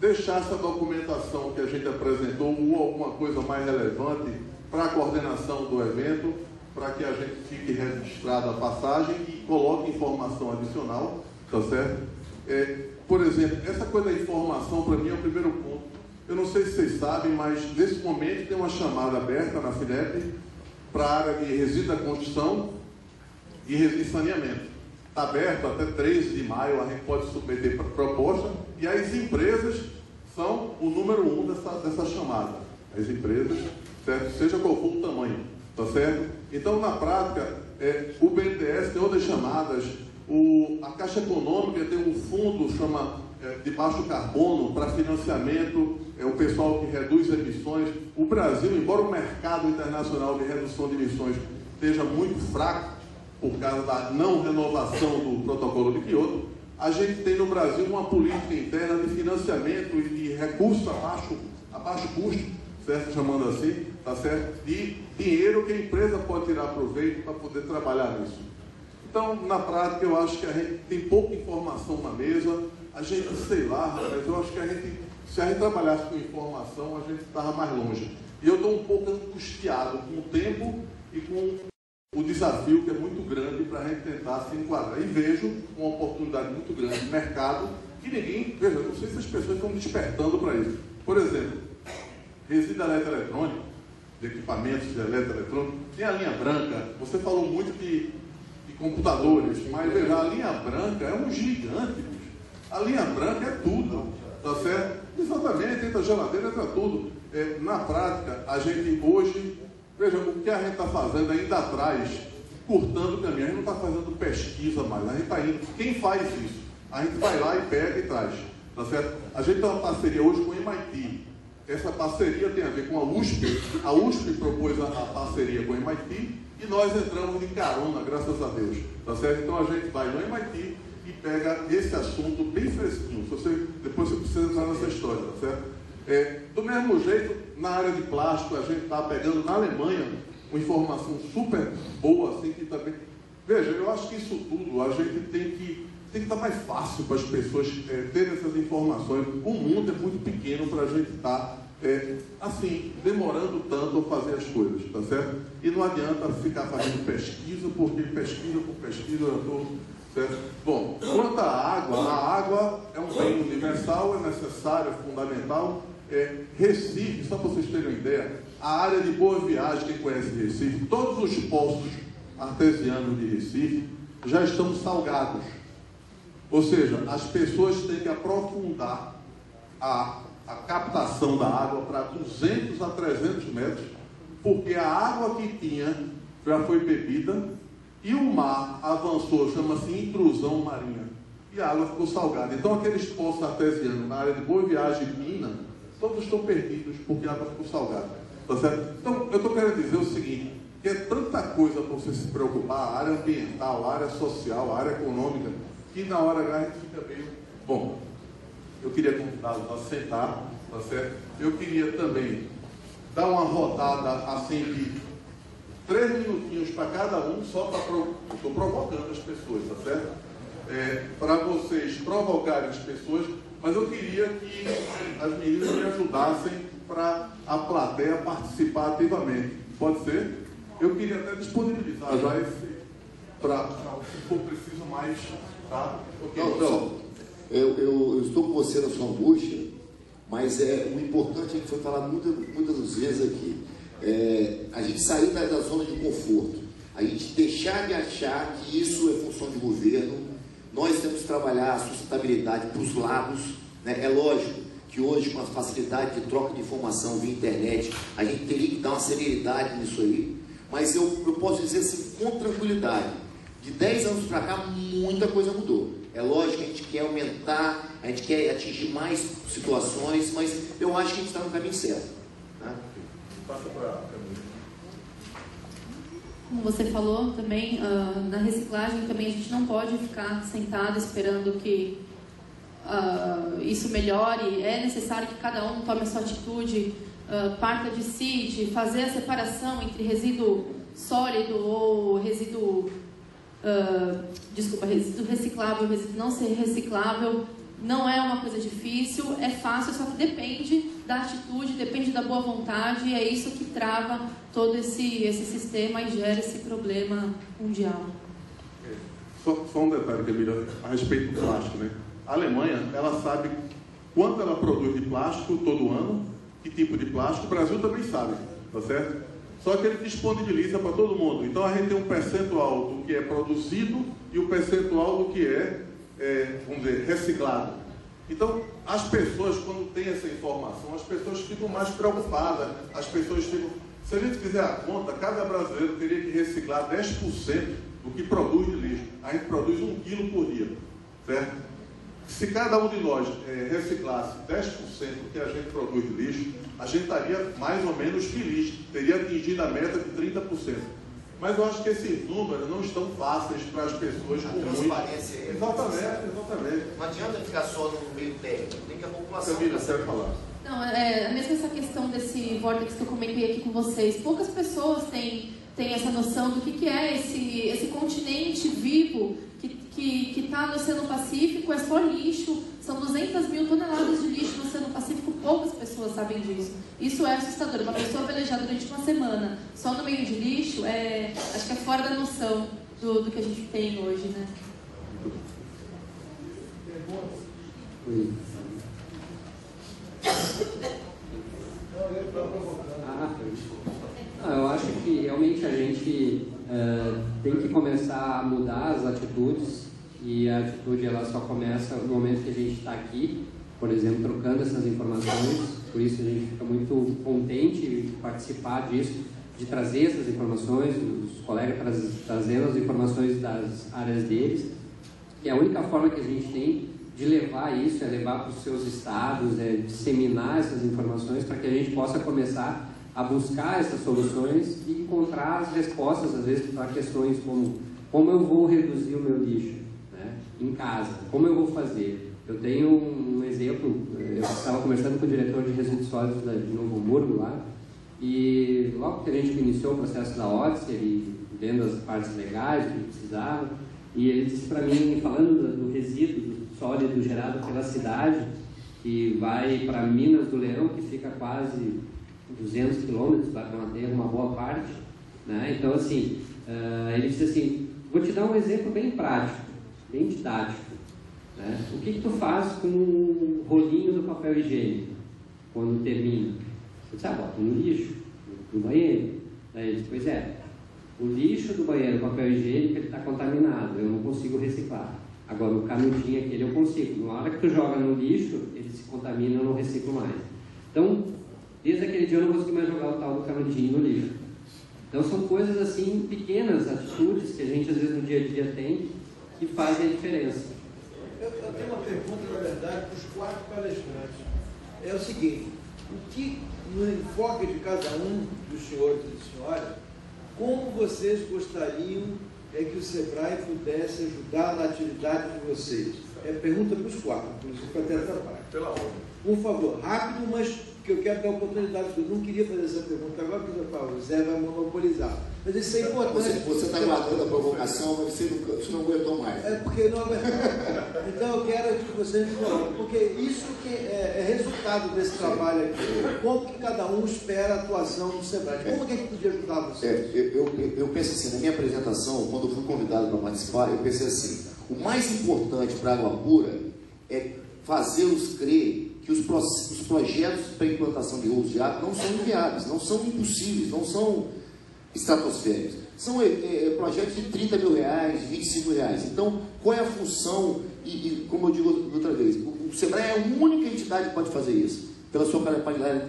Speaker 1: deixasse a documentação que a gente apresentou ou alguma coisa mais relevante para a coordenação do evento, para que a gente fique registrada a passagem e coloque informação adicional, tá certo? Por exemplo, essa coisa da informação, para mim, é o primeiro ponto. Eu não sei se vocês sabem, mas nesse momento tem uma chamada aberta na FINEP para a área de resíduos da construção e resíduos de saneamento. Está aberto até 13 de maio, a gente pode submeter para proposta, e as empresas são o número 1 dessa chamada. As empresas, certo? Seja qual for o tamanho, tá certo? Então, na prática, o BNDES tem outras chamadas, a Caixa Econômica tem um fundo chama de baixo carbono para financiamento, o pessoal que reduz emissões. O Brasil, embora o mercado internacional de redução de emissões esteja muito fraco por causa da não renovação do protocolo de Kyoto, a gente tem no Brasil uma política interna de financiamento e de recursos a baixo custo, certo? Chamando assim, tá certo? De dinheiro que a empresa pode tirar proveito para poder trabalhar nisso. Então, na prática, eu acho que a gente tem pouca informação na mesa. A gente, sei lá, mas eu acho que se a gente trabalhasse com informação, a gente estava mais longe. E eu estou um pouco angustiado com o tempo e com o desafio que é muito grande para a gente tentar se enquadrar. E vejo uma oportunidade muito grande no mercado que ninguém... Veja, eu não sei se as pessoas estão despertando para isso. Por exemplo, resíduo eletroeletrônico, de equipamentos de eletroeletrônico, tem a linha branca. Você falou muito de computadores, mas veja, a linha branca é um gigante, bicho. A linha branca é tudo, tá certo? Exatamente, entra geladeira, entra tudo. Na prática, a gente hoje, veja, o que a gente está fazendo ainda atrás, cortando o caminho, a gente não está fazendo pesquisa mais, a gente está indo. Quem faz isso? A gente vai lá e pega e traz, tá certo? A gente tem uma parceria hoje com o MIT. Essa parceria tem a ver com a USP. A USP propôs a parceria com o MIT e nós entramos de carona, graças a Deus, tá certo? Então a gente vai no MIT e pega esse assunto bem fresquinho. Depois você precisa entrar nessa história, tá certo? Do mesmo jeito, na área de plástico, a gente está pegando na Alemanha uma informação super boa, assim, que também... Veja, eu acho que isso tudo a gente tem que estar mais fácil para as pessoas terem essas informações. O mundo é muito pequeno para a gente estar, assim, demorando tanto a fazer as coisas, tá certo? E não adianta ficar fazendo pesquisa, porque pesquisa por pesquisa, certo? Bom, quanto à água, a água é um bem universal, é necessário, é fundamental. Recife, só para vocês terem uma ideia, a área de Boa Viagem, quem conhece Recife, todos os poços artesianos de Recife já estão salgados. Ou seja, as pessoas têm que aprofundar a captação da água para 200 a 300 metros, porque a água que tinha já foi bebida e o mar avançou, chama-se intrusão marinha, e a água ficou salgada. Então aqueles poços artesianos na área de Boa Viagem e Minas, todos estão perdidos porque a água ficou salgada, tá certo? Então eu estou querendo dizer o seguinte, que é tanta coisa para você se preocupar, a área ambiental, a área social, a área econômica, que na hora H a gente fica meio... Bom, eu queria convidá-los a sentar, tá certo? Eu queria também dar uma rodada assim de 3 minutinhos para cada um, só para... Estou provocando as pessoas, tá certo? Para vocês provocarem as pessoas, mas eu queria que as meninas me ajudassem para a plateia participar ativamente. Pode ser? Eu queria até disponibilizar já esse... se for preciso mais... Tá? Okay.
Speaker 2: Não, eu estou com você na sua angústia, mas o importante é que foi falado muitas vezes aqui. A gente sair da zona de conforto, a gente deixar de achar que isso é função de governo. Nós temos que trabalhar a sustentabilidade para os lados, né? É lógico que hoje, com a facilidade de troca de informação via internet, a gente teria que dar uma celeridade nisso aí, mas eu posso dizer assim, com tranquilidade, de 10 anos para cá, muita coisa mudou. É lógico que a gente quer aumentar, a gente quer atingir mais situações, mas eu acho que a gente está no caminho certo. Né?
Speaker 1: Passa para...
Speaker 4: Como você falou também, na reciclagem também a gente não pode ficar sentado esperando que isso melhore. É necessário que cada um tome a sua atitude, parta de si, de fazer a separação entre resíduo sólido ou resíduo, resíduo reciclável, resíduo não ser reciclável, não é uma coisa difícil, é fácil, só que depende da atitude, depende da boa vontade, e é isso que trava todo esse sistema e gera esse problema mundial.
Speaker 1: Só um detalhe, Camila, a respeito do plástico, né? A Alemanha, ela sabe quanto ela produz de plástico todo ano, que tipo de plástico, o Brasil também sabe, tá certo? Só que ele disponibiliza para todo mundo. Então a gente tem um percentual do que é produzido e o percentual do que vamos dizer, reciclado. Então, as pessoas, quando têm essa informação, as pessoas ficam mais preocupadas, as pessoas ficam... Se a gente fizer a conta, cada brasileiro teria que reciclar 10% do que produz de lixo. A gente produz 1 quilo por dia, certo? Se cada um de nós reciclasse 10% do que a gente produz de lixo, a gente estaria mais ou menos feliz, teria atingido a meta de 30%. Mas eu acho que esses números não estão fáceis para as pessoas comuns. Exatamente.
Speaker 7: Não adianta ficar só no meio técnico, tem que a população...
Speaker 1: Camila, você vai falar.
Speaker 4: Não, mesmo essa questão desse vórtice que eu comentei aqui com vocês, poucas pessoas têm essa noção do que é esse continente vivo que está no Oceano Pacífico, é só lixo, são 200 mil toneladas de lixo no Oceano Pacífico, poucas pessoas sabem disso. Isso é assustador. Uma pessoa velejar durante uma semana só no meio de lixo, acho que é fora da noção do que a gente tem hoje, né?
Speaker 5: Eu acho que realmente a gente tem que começar a mudar as atitudes, e a atitude ela só começa no momento que a gente está aqui, por exemplo, trocando essas informações. Por isso a gente fica muito contente de participar disso, de trazer essas informações, os colegas trazendo as informações das áreas deles, que a única forma que a gente tem de levar isso é levar para os seus estados, disseminar essas informações para que a gente possa começar a buscar essas soluções e encontrar as respostas, às vezes, para questões como eu vou reduzir o meu lixo, né, em casa, como eu vou fazer. Eu tenho um exemplo, eu estava conversando com o diretor de resíduos sólidos de Novo Hamburgo lá, e logo que a gente iniciou o processo da Odser e vendo as partes legais que precisava, e ele disse para mim, falando do resíduo sólido gerado pela cidade, que vai para Minas do Leão, que fica quase 200 quilômetros, para manter uma boa parte, né? Então, assim, ele disse assim, vou te dar um exemplo bem prático, bem didático, né? O que tu faz com o rolinho do papel higiênico quando termina? Você disse, bota no lixo, no banheiro. Daí ele disse, pois é, o lixo do banheiro, o papel higiênico, ele está contaminado, eu não consigo reciclar. Agora, o canudinho aquele eu consigo. Na hora que tu joga no lixo, ele se contamina e eu não reciclo mais. Então, desde aquele dia eu não consegui mais jogar o tal do canudinho no lixo. Então, são coisas assim, pequenas atitudes que a gente, às vezes, no dia a dia tem, que fazem a diferença.
Speaker 8: Eu tenho uma pergunta, na verdade, para os 4 palestrantes. É o seguinte, o que, no enfoque de cada um dos senhores e das senhoras, como vocês gostariam que o SEBRAE pudesse ajudar na atividade de vocês? É pergunta para os 4, inclusive para ter trabalho.
Speaker 1: Pela ordem.
Speaker 8: Por favor, rápido, mas que eu quero dar oportunidade. Eu não queria fazer essa pergunta agora, porque o Zé vai monopolizar. Mas isso é importante.
Speaker 2: Você está guardando a provocação, mas você não aguentou mais.
Speaker 8: É porque não aguentou. Então eu quero que vocês me falem, porque isso que é resultado desse trabalho aqui. Como que cada um espera a atuação do SEBRAE? Como que a gente podia ajudar você?
Speaker 2: Eu penso assim, na minha apresentação, quando eu fui convidado para participar, eu pensei assim, o mais importante para a Água Pura é fazê-los crer que os projetos para implantação de uso de água não são inviáveis, não são impossíveis, não são estratosféricos. São projetos de 30 mil reais, 25 reais. Então, qual é a função? E como eu digo outra vez, o SEBRAE é a única entidade que pode fazer isso, pela sua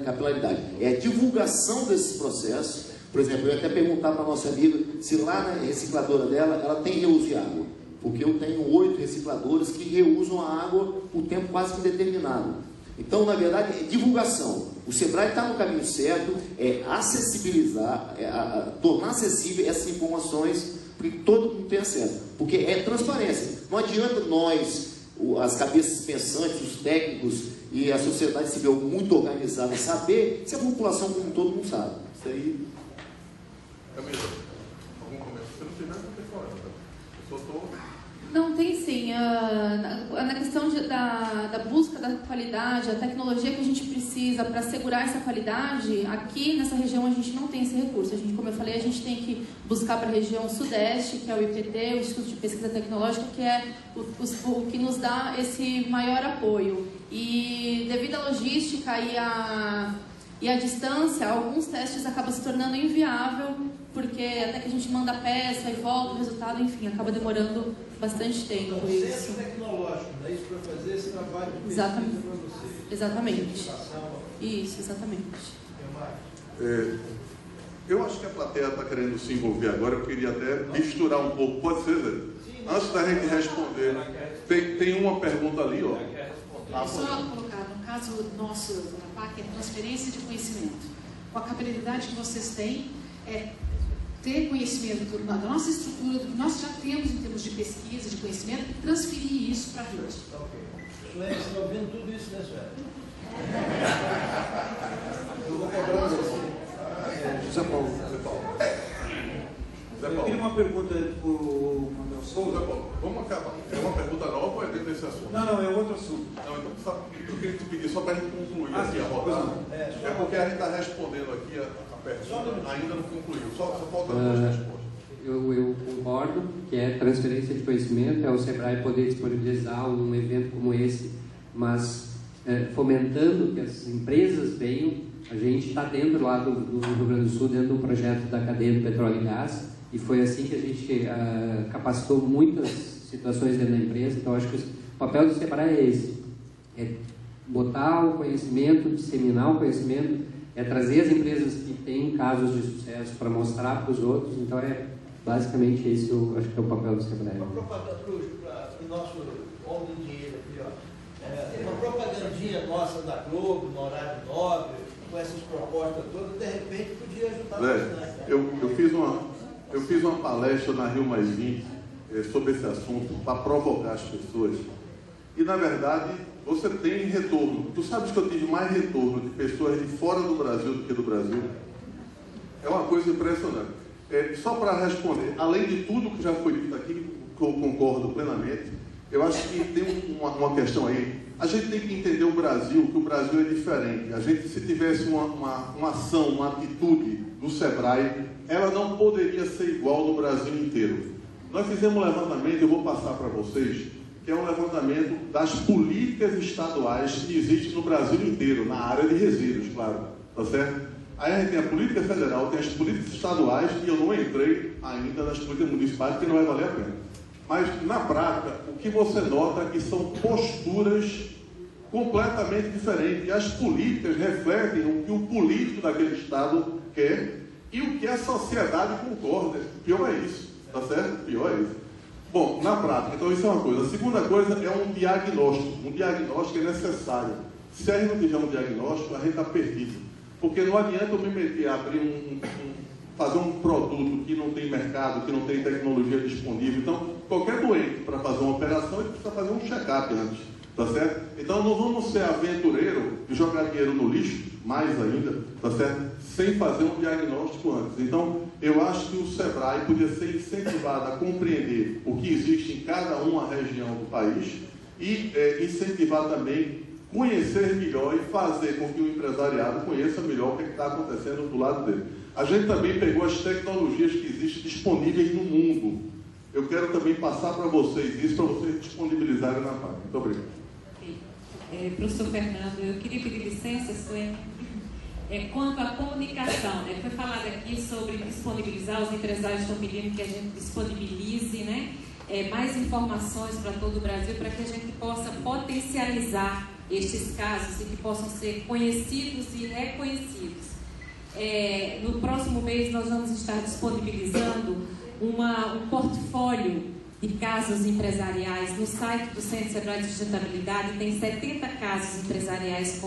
Speaker 2: capilaridade. É a divulgação desses processos. Por exemplo, eu ia até perguntar para a nossa amiga se lá na recicladora dela, ela tem reuso de água. Porque eu tenho 8 recicladores que reusam a água por tempo quase indeterminado. Então, na verdade, é divulgação. O SEBRAE está no caminho certo, é acessibilizar, tornar acessível essas informações para que todo mundo tenha acesso. Porque é transparência. Não adianta nós, as cabeças pensantes, os técnicos e a sociedade civil muito organizada saber se a população como todo mundo sabe. Isso aí...
Speaker 1: Algum comentário? Se não tiver, não tem problema. Eu só estou...
Speaker 4: Não, tem sim. Na questão da busca da qualidade, a tecnologia que a gente precisa para assegurar essa qualidade, aqui nessa região a gente não tem esse recurso. Como eu falei, a gente tem que buscar para a região sudeste, que é o IPT, o Instituto de Pesquisa Tecnológica, que é o que nos dá esse maior apoio. E devido à logística e à distância, alguns testes acabam se tornando inviável, porque até que a gente manda a peça e volta o resultado, enfim, acaba demorando bastante tempo.
Speaker 8: Então, centro tecnológico, né? Isso para fazer esse trabalho de pesquisa para vocês.
Speaker 4: Exatamente. Isso, exatamente.
Speaker 1: Eu acho que a plateia está querendo se envolver agora, eu queria até misturar um pouco. Pode ser, Zé? Antes da gente responder, tem uma pergunta ali, ó.
Speaker 9: Só colocar, no caso nosso na PAC, é transferência de conhecimento. Com a capacidade que vocês têm, ter conhecimento da nossa estrutura, do que nós já temos em termos de pesquisa, de conhecimento, e transferir isso para a rede.
Speaker 8: Sueli, você está ouvindo tudo isso, né, Sueli? Eu vou cobrar você.
Speaker 1: José Paulo.
Speaker 10: Eu queria uma pergunta para o Manuel Souza.
Speaker 1: Vamos acabar. É uma pergunta nova ou é dentro desse assunto?
Speaker 10: Não, é outro assunto.
Speaker 1: Não, então, eu queria te pedir só para a gente concluir aqui a rodada. É porque a gente está respondendo aqui a pergunta, ainda não concluiu. Só faltam duas respostas.
Speaker 5: Eu concordo que é transferência de conhecimento, é o SEBRAE poder disponibilizar um evento como esse, mas fomentando que as empresas venham. A gente está dentro lá do Rio Grande do Sul, dentro do projeto da cadeia do petróleo e gás, e foi assim que a gente capacitou muitas situações dentro da empresa. Então, acho que o papel do SEBRAE é esse, é botar o conhecimento, disseminar o conhecimento, é trazer as empresas que têm casos de sucesso para mostrar para os outros. Então, basicamente esse, eu acho que é o papel do SEBRAE.
Speaker 8: Uma propaganda para o nosso homem de dinheiro aqui, ó. Uma propagandinha nossa da Globo, no horário nobre, com essas propostas todas, de repente podia ajudar bastante.
Speaker 1: Eu fiz uma palestra na Rio Mais 20 sobre esse assunto para provocar as pessoas. E, na verdade, você tem retorno. Tu sabes que eu tive mais retorno de pessoas de fora do Brasil do que do Brasil? É uma coisa impressionante. Só para responder, além de tudo que já foi dito aqui, que eu concordo plenamente, eu acho que tem uma questão aí. A gente tem que entender o Brasil, que o Brasil é diferente. A gente, se tivesse uma ação, uma atitude do SEBRAE, ela não poderia ser igual no Brasil inteiro. Nós fizemos um levantamento, eu vou passar para vocês, que é um levantamento das políticas estaduais que existem no Brasil inteiro, na área de resíduos, claro, tá certo? Aí a gente tem a política federal, tem as políticas estaduais, e eu não entrei ainda nas políticas municipais, porque não vai valer a pena. Mas, na prática, o que você nota é que são posturas completamente diferentes. E as políticas refletem o que o político daquele estado quer e o que a sociedade concorda. Pior é isso, tá certo? Pior é isso. Bom, na prática, então isso é uma coisa. A segunda coisa é um diagnóstico. Um diagnóstico é necessário. Se a gente não tiver um diagnóstico, a gente está perdido. Porque não adianta eu me meter a abrir fazer um produto que não tem mercado, que não tem tecnologia disponível. Então, qualquer doente, para fazer uma operação, ele precisa fazer um check-up antes, tá certo? Então, não vamos ser aventureiro e jogar dinheiro no lixo, mais ainda, tá certo? Sem fazer um diagnóstico antes. Então, eu acho que o SEBRAE podia ser incentivado a compreender o que existe em cada uma região do país e incentivar também conhecer melhor e fazer com que o empresariado conheça melhor o que está acontecendo do lado dele. A gente também pegou as tecnologias que existem disponíveis no mundo. Eu quero também passar para vocês isso, para vocês disponibilizarem na página. Muito obrigado.
Speaker 11: Professor Fernando, eu queria pedir licença, quanto à comunicação, né? Foi falado aqui sobre disponibilizar, os empresários estão pedindo que a gente disponibilize, né? Mais informações para todo o Brasil, para que a gente possa potencializar estes casos e que possam ser conhecidos e reconhecidos. No próximo mês nós vamos estar disponibilizando um portfólio de casos empresariais no site do Centro SEBRAE de Sustentabilidade. Tem 70 casos empresariais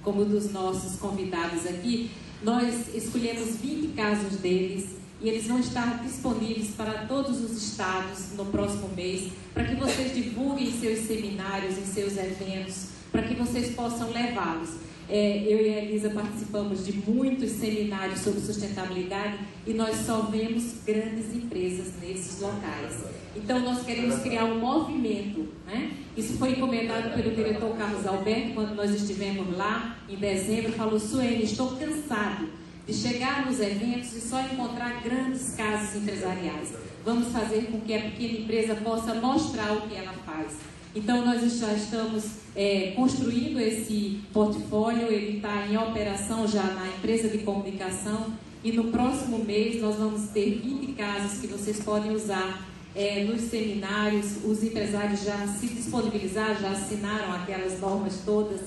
Speaker 11: como dos nossos convidados aqui. Nós escolhemos 20 casos deles e eles vão estar disponíveis para todos os estados no próximo mês, para que vocês divulguem em seus seminários, em seus eventos, para que vocês possam levá-los. Eu e a Elisa participamos de muitos seminários sobre sustentabilidade e nós só vemos grandes empresas nesses locais. Então, nós queremos criar um movimento, né? Isso foi encomendado pelo diretor Carlos Alberto, quando nós estivemos lá em dezembro, falou: Suene, estou cansado de chegar nos eventos e só encontrar grandes casas empresariais. Vamos fazer com que a pequena empresa possa mostrar o que ela faz. Então, nós já estamos construindo esse portfólio, ele está em operação já na empresa de comunicação e no próximo mês nós vamos ter 20 casas que vocês podem usar nos seminários. Os empresários já se disponibilizaram, já assinaram aquelas normas todas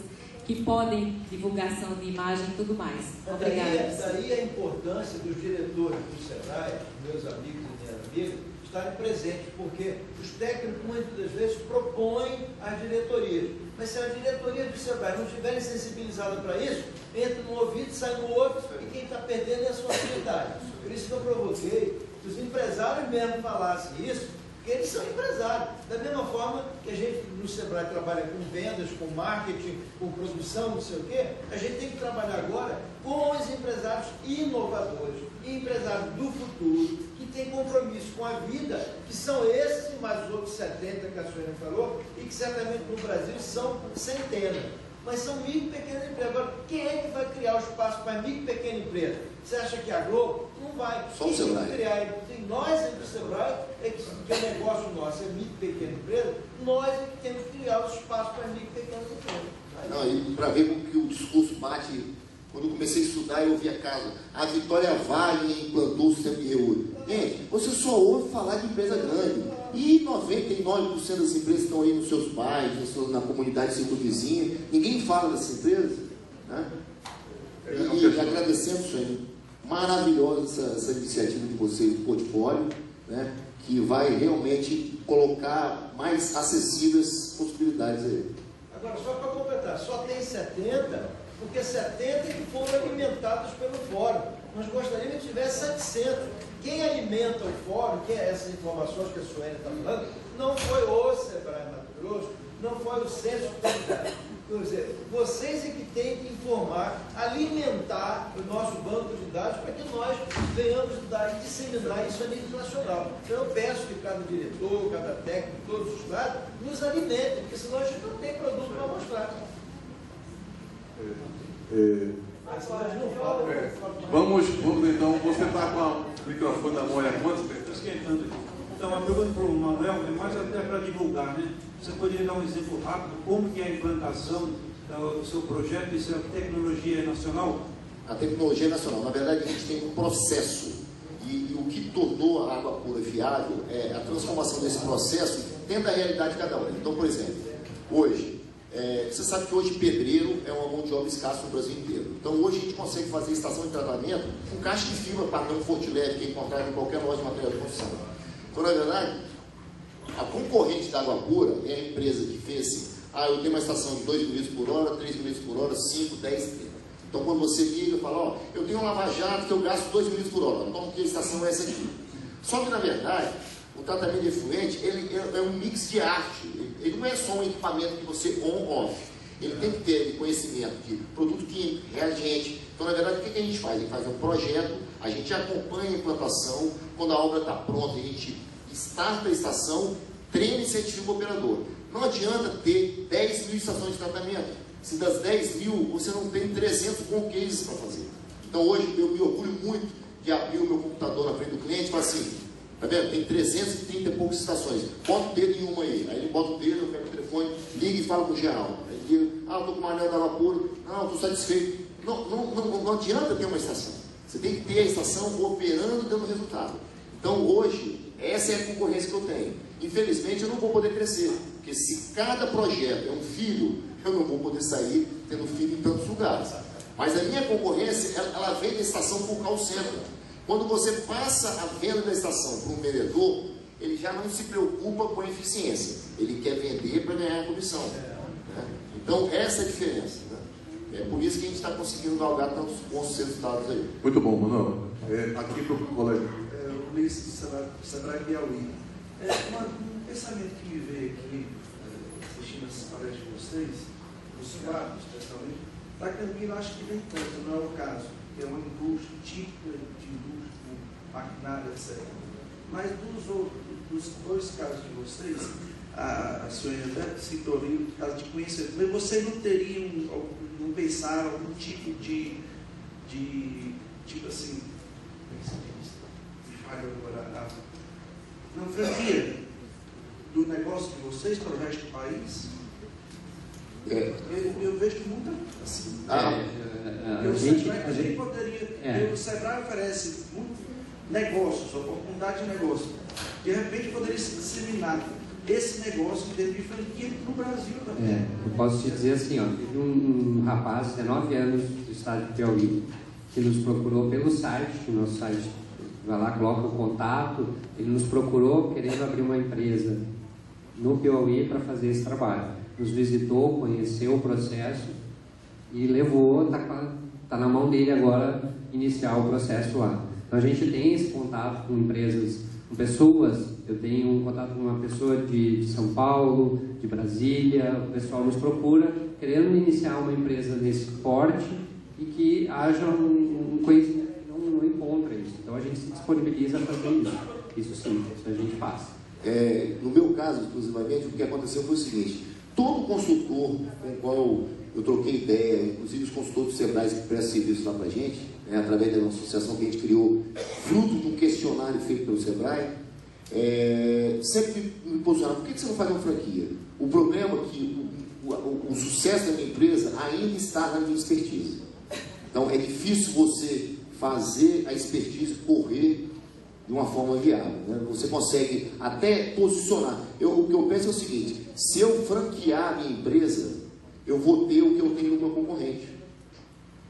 Speaker 11: que podem divulgação de imagem e tudo mais. Obrigada.
Speaker 8: Daí a importância dos diretores do SEBRAE, meus amigos e minhas amigas, estarem presentes, porque os técnicos muitas das vezes propõem as diretorias. Mas se a diretoria do SEBRAE não estiverem sensibilizadas para isso, entra no ouvido, sai no outro, e quem está perdendo é a sua atividade. Por isso que eu provoquei que os empresários mesmo falassem isso, porque eles são empresários. Da mesma forma que a gente no SEBRAE trabalha com vendas, com marketing, com produção, não sei o quê, a gente tem que trabalhar agora com os empresários inovadores, e empresários do futuro, que têm compromisso com a vida, que são esses e mais os outros 70 que a Suene falou, e que certamente no Brasil são centenas. Mas são micro e pequenas empresas. Agora, quem é que vai criar o espaço para micro e pequena empresa? Você acha que a Globo? Não vai.
Speaker 2: Só o SEBRAE.
Speaker 8: Nós, entre o SEBRAE, que o negócio nosso é micro e pequena empresa, nós é que temos que criar os espaços para micro e pequenas empresas.
Speaker 2: Não, e para ver como que o discurso bate. Quando eu comecei a estudar, eu ouvi a casa. A Vitória Vale implantou o sistema de reúne. Gente, você só ouve falar de empresa grande. E 99% das empresas estão aí nos seus bairros, na comunidade circunvizinha. Ninguém fala dessas empresas. Né? E agradecendo, Suene, maravilhosa essa iniciativa de vocês do portfólio, né? Que vai realmente colocar mais acessíveis possibilidades aí.
Speaker 8: Agora, só para completar, só tem 70, porque 70 que foram alimentados pelo fórum. Nós gostaríamos que tivesse 700. Quem alimenta o fórum, que é essas informações que a Suene está falando, não foi o SEBRAE Mato Grosso, não foi o Centro de Comunidade. Quer dizer, vocês é que têm que informar, alimentar o nosso banco de dados para que nós venhamos dar e disseminar isso a nível nacional. Então eu peço que cada diretor, cada técnico, todos os lados, nos alimentem, porque senão a gente não tem produto para mostrar.
Speaker 1: Vamos então, você está com o microfone na mão e a quanto?
Speaker 10: Esquentando. Então, a pergunta para o Manuel é mais até para divulgar, né? Você poderia dar um exemplo rápido, como que é a implantação do seu projeto e sua tecnologia nacional?
Speaker 2: A tecnologia nacional, na verdade, a gente tem um processo, e o que tornou a água pura viável é a transformação desse processo dentro da realidade de cada um. Então, por exemplo, hoje, você sabe que hoje pedreiro é uma mão de obra escassa no Brasil inteiro. Então hoje a gente consegue fazer estação de tratamento com caixa de fibra padrão Fortileve, que é encontrado em qualquer loja de material de construção. Então, na verdade, a concorrente da água pura é a empresa que fez assim: eu tenho uma estação de 2 mil litros por hora, 3 mil litros por hora, 5, 10, 30. Então quando você liga, fala: eu tenho um lava-jato que eu gasto 2 mil litros por hora, então que a estação é essa aqui. Só que na verdade, o tratamento de efluente, ele é um mix de arte. Ele não é só um equipamento que você on-off. Ele tem que ter conhecimento de produto químico, reagente. Então, na verdade, o que a gente faz? A gente faz um projeto, a gente acompanha a implantação. Quando a obra está pronta, a gente starta a estação, treina e certifica o operador. Não adianta ter 10 mil estações de tratamento. Se das 10 mil, você não tem 300 bom cases para fazer. Então, hoje, eu me orgulho muito de abrir o meu computador na frente do cliente e falar assim: tá vendo? Tem 330 e poucas estações. Bota o dedo em uma aí. Aí ele bota o dedo, eu pego o telefone, liga e fala com o geral. Aí ele diz: eu estou com uma anel da água pura. Não, estou satisfeito. Não adianta ter uma estação. Você tem que ter a estação operando e dando resultado. Então, hoje, essa é a concorrência que eu tenho. Infelizmente, eu não vou poder crescer. Porque se cada projeto é um filho, eu não vou poder sair tendo filho em tantos lugares. Mas a minha concorrência, ela vem da estação por call center. Quando você passa a venda da estação para um vendedor, ele já não se preocupa com a eficiência. Ele quer vender para ganhar a comissão. Né? Então, essa é a diferença. Né? É por isso que a gente está conseguindo galgar tantos bons resultados aí.
Speaker 1: Muito bom, Manuel. Aqui para o colega.
Speaker 12: O Ulisses do Sebrae Piauí. Um pensamento que me veio aqui, assistindo essas palestras de vocês, os quadros, especialmente, Para Campinas, eu acho que nem tanto, não é o caso, que é uma indústria típica de indústria, maquinária, etc. Mas dos dois casos de vocês, a senhora até citou ali o caso de conhecimento, mas vocês não teriam, não pensaram algum tipo de tipo assim, me falha agora, não franquia do negócio de vocês para o resto do país? Eu vejo muita assim. O Sebrae oferece muito negócios, oportunidade de negócio. De repente poderia ser disseminado esse negócio em termos de franquia no Brasil também.
Speaker 5: Eu posso te dizer assim, ó, teve um rapaz de 19 anos do estado de Piauí que nos procurou pelo site, o nosso site, vai lá, coloca o contato, ele nos procurou querendo abrir uma empresa no Piauí para fazer esse trabalho. Nos visitou, conheceu o processo e levou, está na mão dele agora iniciar o processo lá. Então a gente tem esse contato com empresas, com pessoas, eu tenho um contato com uma pessoa de São Paulo, de Brasília, o pessoal nos procura querendo iniciar uma empresa nesse porte e que haja um conhecimento que não encontra isso. Então a gente se disponibiliza a fazer isso. Isso sim, isso a gente faz.
Speaker 2: No meu caso, exclusivamente, o que aconteceu foi o seguinte: todo consultor com o qual eu troquei ideia, inclusive os consultores do Sebrae que prestam serviço lá para a gente, através da nossa associação que a gente criou, fruto de um questionário feito pelo Sebrae, sempre me posicionava: por que você não faz uma franquia? O problema é que o sucesso da minha empresa ainda está na minha expertise. Então é difícil você fazer a expertise correr de uma forma viável, né? Você consegue até posicionar. O que eu penso é o seguinte: se eu franquear a minha empresa, eu vou ter o que eu tenho no meu concorrente: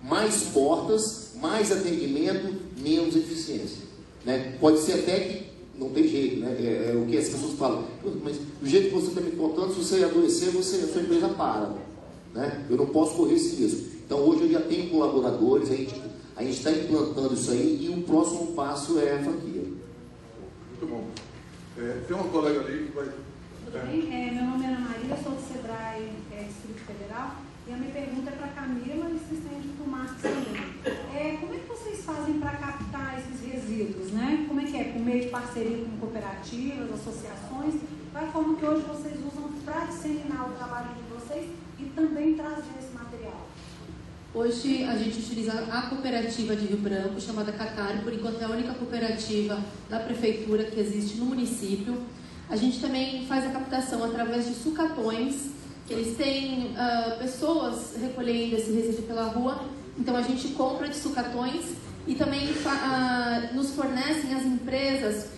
Speaker 2: mais portas, mais atendimento, menos eficiência, né? Pode ser até que não tem jeito, né? É o que as pessoas falam: mas do jeito que você está me contando, se você adoecer, a sua empresa para, né? Eu não posso correr esse risco. Então hoje eu já tenho colaboradores, a gente está implantando isso aí, e o próximo passo é a franquia.
Speaker 1: Muito bom. Tem uma colega ali que vai...
Speaker 13: Tudo bem? Meu nome é Ana Maria, sou do Sebrae Distrito Federal, e a minha pergunta é para a Camila e se estende para o Marcos também. Como é que vocês fazem para captar esses resíduos, né? Como é que é? Por meio de parceria com cooperativas, associações? Qual é a forma que hoje vocês usam para disseminar o trabalho de vocês e também trazer esse material?
Speaker 4: Hoje a gente utiliza a cooperativa de Rio Branco, chamada Catar, por enquanto é a única cooperativa da prefeitura que existe no município. A gente também faz a captação através de sucatões, que eles têm pessoas recolhendo esse resíduo pela rua, então a gente compra de sucatões e também nos fornecem as empresas,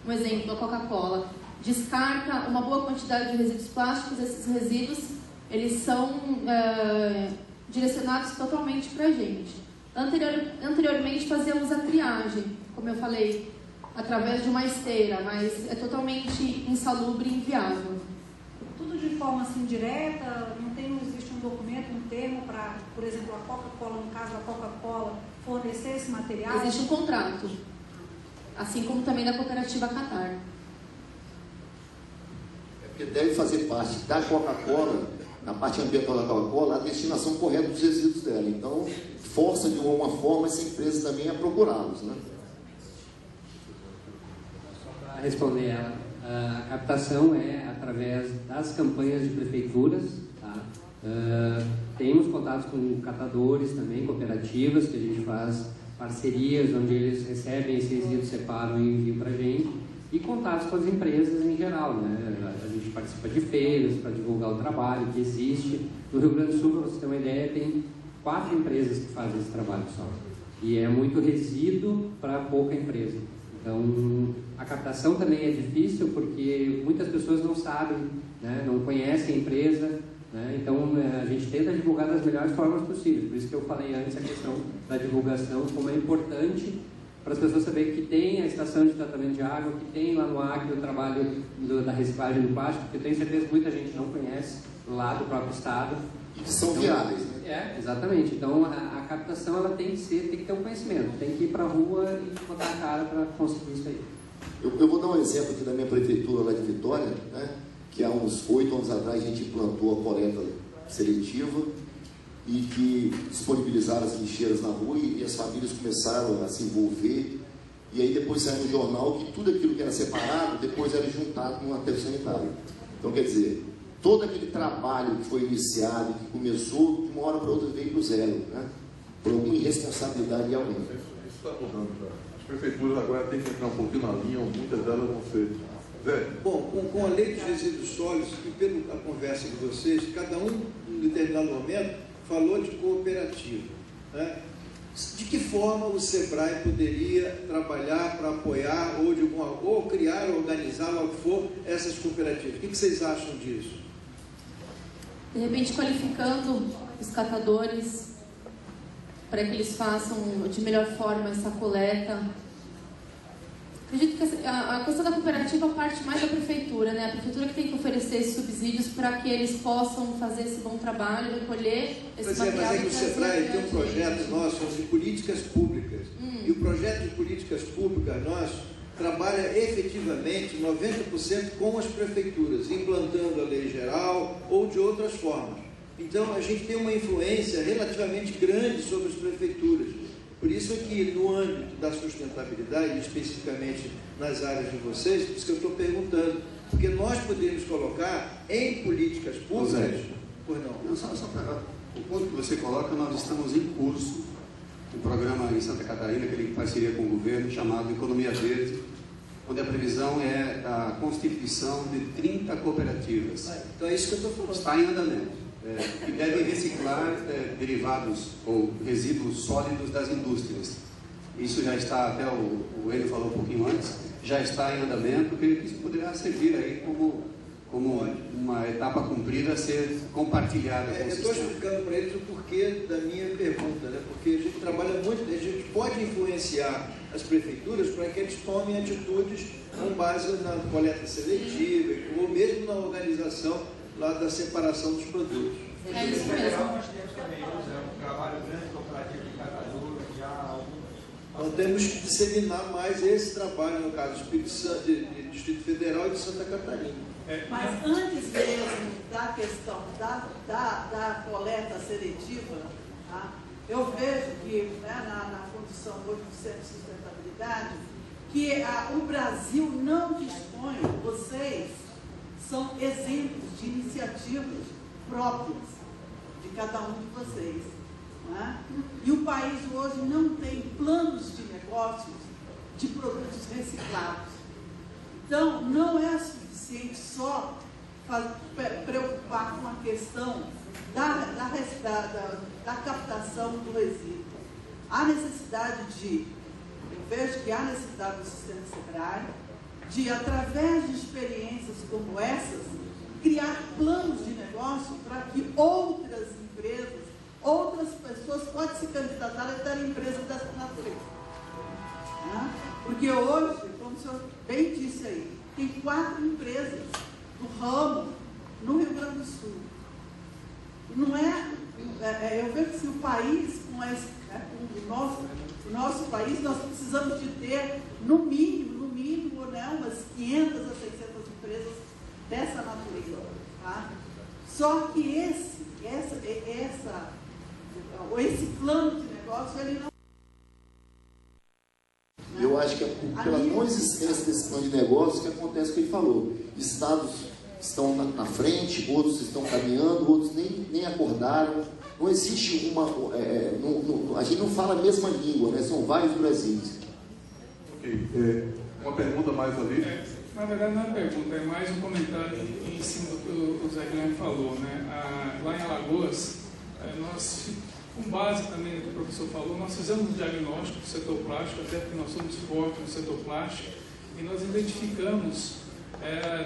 Speaker 4: um exemplo, a Coca-Cola, descarta uma boa quantidade de resíduos plásticos. Esses resíduos, eles são direcionados totalmente para a gente. Anteriormente fazíamos a triagem, como eu falei, através de uma esteira, mas é totalmente insalubre e inviável.
Speaker 13: Tudo de forma assim direta, não existe um documento, um termo para, por exemplo, a Coca-Cola, no caso da Coca-Cola, fornecer esse material?
Speaker 4: Existe um contrato, assim como também da cooperativa Catar.
Speaker 2: Porque deve fazer parte da Coca-Cola, na parte ambiental da Coca-Cola, a destinação correta dos resíduos dela. Então, força de alguma forma essa empresa também a procurá-los, né?
Speaker 5: Só para responder ela, a captação é através das campanhas de prefeituras, tá? Temos contatos com catadores também, cooperativas, que a gente faz parcerias, onde eles recebem esse resíduo, separam e enviam para a gente, e contatos com as empresas em geral, né? A gente participa de feiras para divulgar o trabalho que existe. No Rio Grande do Sul, para você ter uma ideia, tem 4 empresas que fazem esse trabalho só. E é muito resíduo para pouca empresa. Então, a captação também é difícil porque muitas pessoas não sabem, né? Não conhecem a empresa, né? Então, a gente tenta divulgar das melhores formas possíveis. Por isso que eu falei antes a questão da divulgação, como é importante para as pessoas saberem que tem a estação de tratamento de água, que tem lá no Acre o trabalho da reciclagem do plástico, que eu tenho certeza que muita gente não conhece lá do próprio estado.
Speaker 2: E que são viáveis, né?
Speaker 5: Exatamente. Então, a captação ela tem que ter um conhecimento, tem que ir para a rua e botar a cara para conseguir isso aí.
Speaker 2: Eu vou dar um exemplo aqui da minha prefeitura lá de Vitória, né? Que há uns 8 anos atrás a gente implantou a coleta seletiva. e que disponibilizaram as lixeiras na rua e as famílias começaram a se envolver. E aí depois saiu no jornal que tudo aquilo que era separado, depois era juntado num aterro sanitário. Então, quer dizer, todo aquele trabalho que foi iniciado, que começou, de uma hora para outra veio do zero, né? Por alguma irresponsabilidade de alguém.
Speaker 1: Isso está mudando já. As prefeituras agora têm que entrar um pouquinho na linha, muitas delas vão ser. Zé?
Speaker 8: Bom, com a lei dos resíduos sólidos, e pela conversa de vocês, cada um, em determinado momento, falou de cooperativa, né? De que forma o SEBRAE poderia trabalhar para apoiar ou criar, organizar, o que for, essas cooperativas? O que vocês acham disso?
Speaker 4: De repente, qualificando os catadores para que eles façam de melhor forma essa coleta. Acredito que a questão da cooperativa parte mais da prefeitura, né? A prefeitura que tem que oferecer esses subsídios para que eles possam fazer esse bom trabalho, recolher esse material.
Speaker 8: Mas é que o SEBRAE tem um projeto nosso de políticas públicas. E o projeto de políticas públicas nosso trabalha efetivamente 90% com as prefeituras, implantando a lei geral ou de outras formas. Então, a gente tem uma influência relativamente grande sobre as prefeituras. Por isso é que, no âmbito da sustentabilidade, especificamente nas áreas de vocês, por isso que eu estou perguntando, porque nós podemos colocar em políticas públicas... Pois não.
Speaker 14: Só para o ponto que você coloca, nós estamos em curso um programa em Santa Catarina, que ele em parceria com o governo, chamado Economia Verde, onde a previsão é a constituição de 30 cooperativas.
Speaker 8: Então é isso que eu estou falando.
Speaker 14: Está em andamento. Que devem reciclar derivados ou resíduos sólidos das indústrias. Isso já está, até o Enio falou um pouquinho antes, já está em andamento, creio que isso poderá servir aí como uma etapa cumprida a ser compartilhada com o sistema.
Speaker 8: Eu estou explicando para eles o porquê da minha pergunta, né? Porque a gente trabalha muito, a gente pode influenciar as prefeituras para que eles tomem atitudes com base na coleta seletiva ou mesmo na organização lá da separação dos produtos.
Speaker 4: É isso mesmo.
Speaker 10: Nós temos também um trabalho grande cooperativo de catadores, já há algum...
Speaker 8: Então temos que disseminar mais esse trabalho, no caso do Espírito Santo, de Distrito Federal e de Santa Catarina.
Speaker 15: Mas antes mesmo da questão da coleta seletiva, tá? Eu vejo que, né, na condição hoje do Centro de Sustentabilidade, que o Brasil não dispõe, vocês são exemplos de iniciativas próprias de cada um de vocês. Né? E o país hoje não tem planos de negócios de produtos reciclados. Então, não é suficiente só preocupar com a questão da captação do resíduo. Há necessidade eu vejo que há necessidade do sistema SEBRAE de, através de experiências como essas, criar planos de negócio para que outras empresas, outras pessoas podem se candidatar a ter empresas dessa natureza. Né? Porque hoje, como o senhor bem disse aí, tem 4 empresas do ramo no Rio Grande do Sul. Não eu vejo que o país, o nosso país, nós precisamos de ter, no mínimo, né, umas 500 a 600 empresas dessa natureza. Tá? Só que esse plano de negócio, ele não...
Speaker 2: Eu acho que é pela não existência desse plano de negócio que acontece o que ele falou. Estados estão na frente, outros estão caminhando, outros nem acordaram. Não existe a gente não fala a mesma língua, né? São vários Brasis.
Speaker 1: Ok. Uma pergunta mais ali?
Speaker 16: Na verdade não é pergunta, é mais um comentário em cima do que o Zé Guilherme falou, né? Lá em Alagoas, nós, com base também no que o professor falou, nós fizemos um diagnóstico do setor plástico, até porque nós somos fortes no setor plástico, e nós identificamos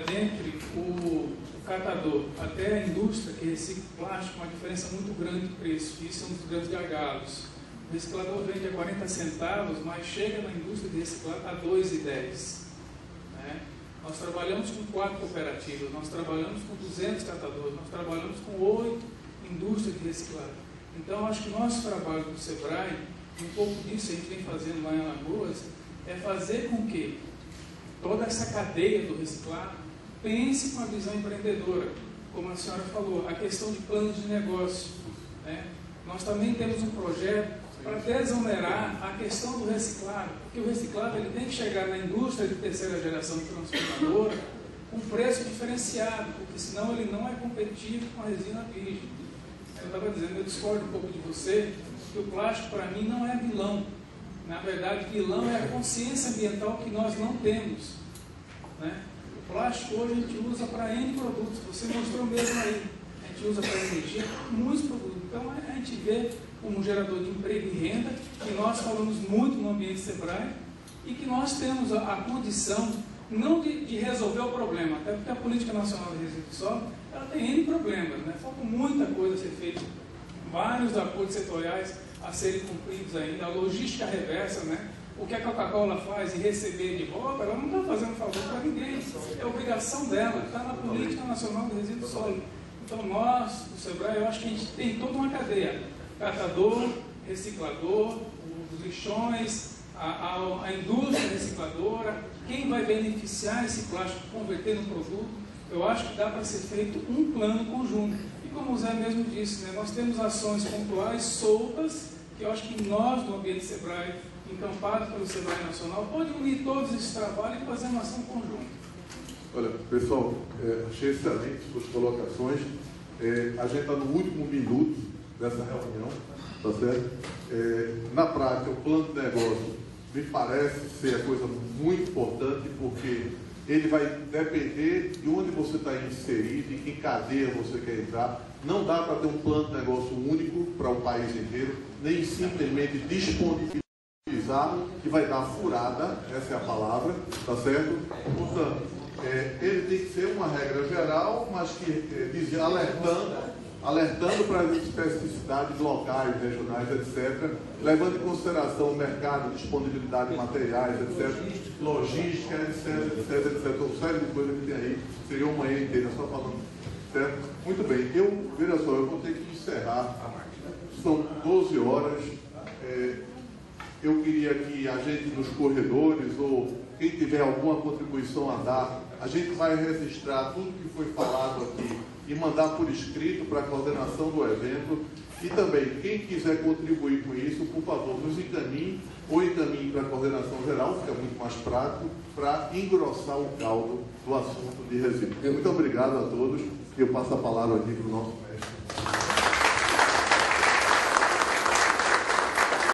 Speaker 16: dentre o catador até a indústria que recicla plástico uma diferença muito grande de preço. Isso é um dos grandes gargalos. O reciclador vende a 40 centavos, mas chega na indústria de reciclar a 2,10. Né? Nós trabalhamos com 4 cooperativas, nós trabalhamos com 200 catadores, nós trabalhamos com 8 indústrias de reciclagem. Então, acho que o nosso trabalho do SEBRAE, um pouco disso a gente vem fazendo lá em Alagoas, é fazer com que toda essa cadeia do reciclado pense com a visão empreendedora, como a senhora falou, a questão de planos de negócio, né? nós também temos um projeto para desonerar a questão do reciclado, porque o reciclado ele tem que chegar na indústria de terceira geração transformadora com preço diferenciado, porque senão ele não é competitivo com a resina virgem. Eu estava dizendo, eu discordo um pouco de você, que o plástico para mim não é vilão. Na verdade, vilão é a consciência ambiental que nós não temos, né? O plástico hoje a gente usa para N produtos, você mostrou mesmo aí, a gente usa para energia, muitos produtos. Então a gente vê como um gerador de emprego e renda, que nós falamos muito no ambiente SEBRAE, e que nós temos a condição, não de resolver o problema, até porque a Política Nacional de Resíduos Sólidos, ela tem N problemas, né? Falta muita coisa a ser feita, vários acordos setoriais a serem cumpridos ainda, a logística reversa, né? O que a Coca-Cola faz e receber de volta, ela não está fazendo favor para ninguém, é obrigação dela, está na Política Nacional de Resíduos Sólidos. Então nós, do SEBRAE, eu acho que a gente tem toda uma cadeia, catador, reciclador, os lixões, a indústria recicladora, quem vai beneficiar esse plástico, converter no produto. Eu acho que dá para ser feito um plano conjunto. E como o Zé mesmo disse, né, nós temos ações pontuais soltas, que eu acho que nós, do ambiente SEBRAE, encampados pelo SEBRAE Nacional, podemos unir todos esses trabalhos e fazer uma ação conjunta.
Speaker 1: Olha, pessoal, achei excelente suas colocações. A gente está no último minuto dessa reunião, tá certo? Na prática, o plano de negócio me parece ser a coisa muito importante, porque ele vai depender de onde você está inserido, em que cadeia você quer entrar. Não dá para ter um plano de negócio único para o país inteiro, nem simplesmente disponibilizar, que vai dar furada, essa é a palavra, tá certo? Portanto, ele tem que ser uma regra geral, mas que alertando para as especificidades locais, regionais, etc., levando em consideração o mercado, disponibilidade de materiais, etc., logística, etc., uma série de coisas que tem aí, seria uma manhã inteira só falando, certo? Muito bem, veja só, eu vou ter que encerrar, são 12 horas, eu queria que a gente nos corredores, ou quem tiver alguma contribuição a dar, a gente vai registrar tudo que foi falado aqui e mandar por escrito para a coordenação do evento. E também, quem quiser contribuir com isso, por favor, nos encaminhe ou encaminhe para a coordenação geral, fica muito mais prático, para engrossar o caldo do assunto de resíduos. Muito obrigado a todos e eu passo a palavra aqui para o nosso mestre.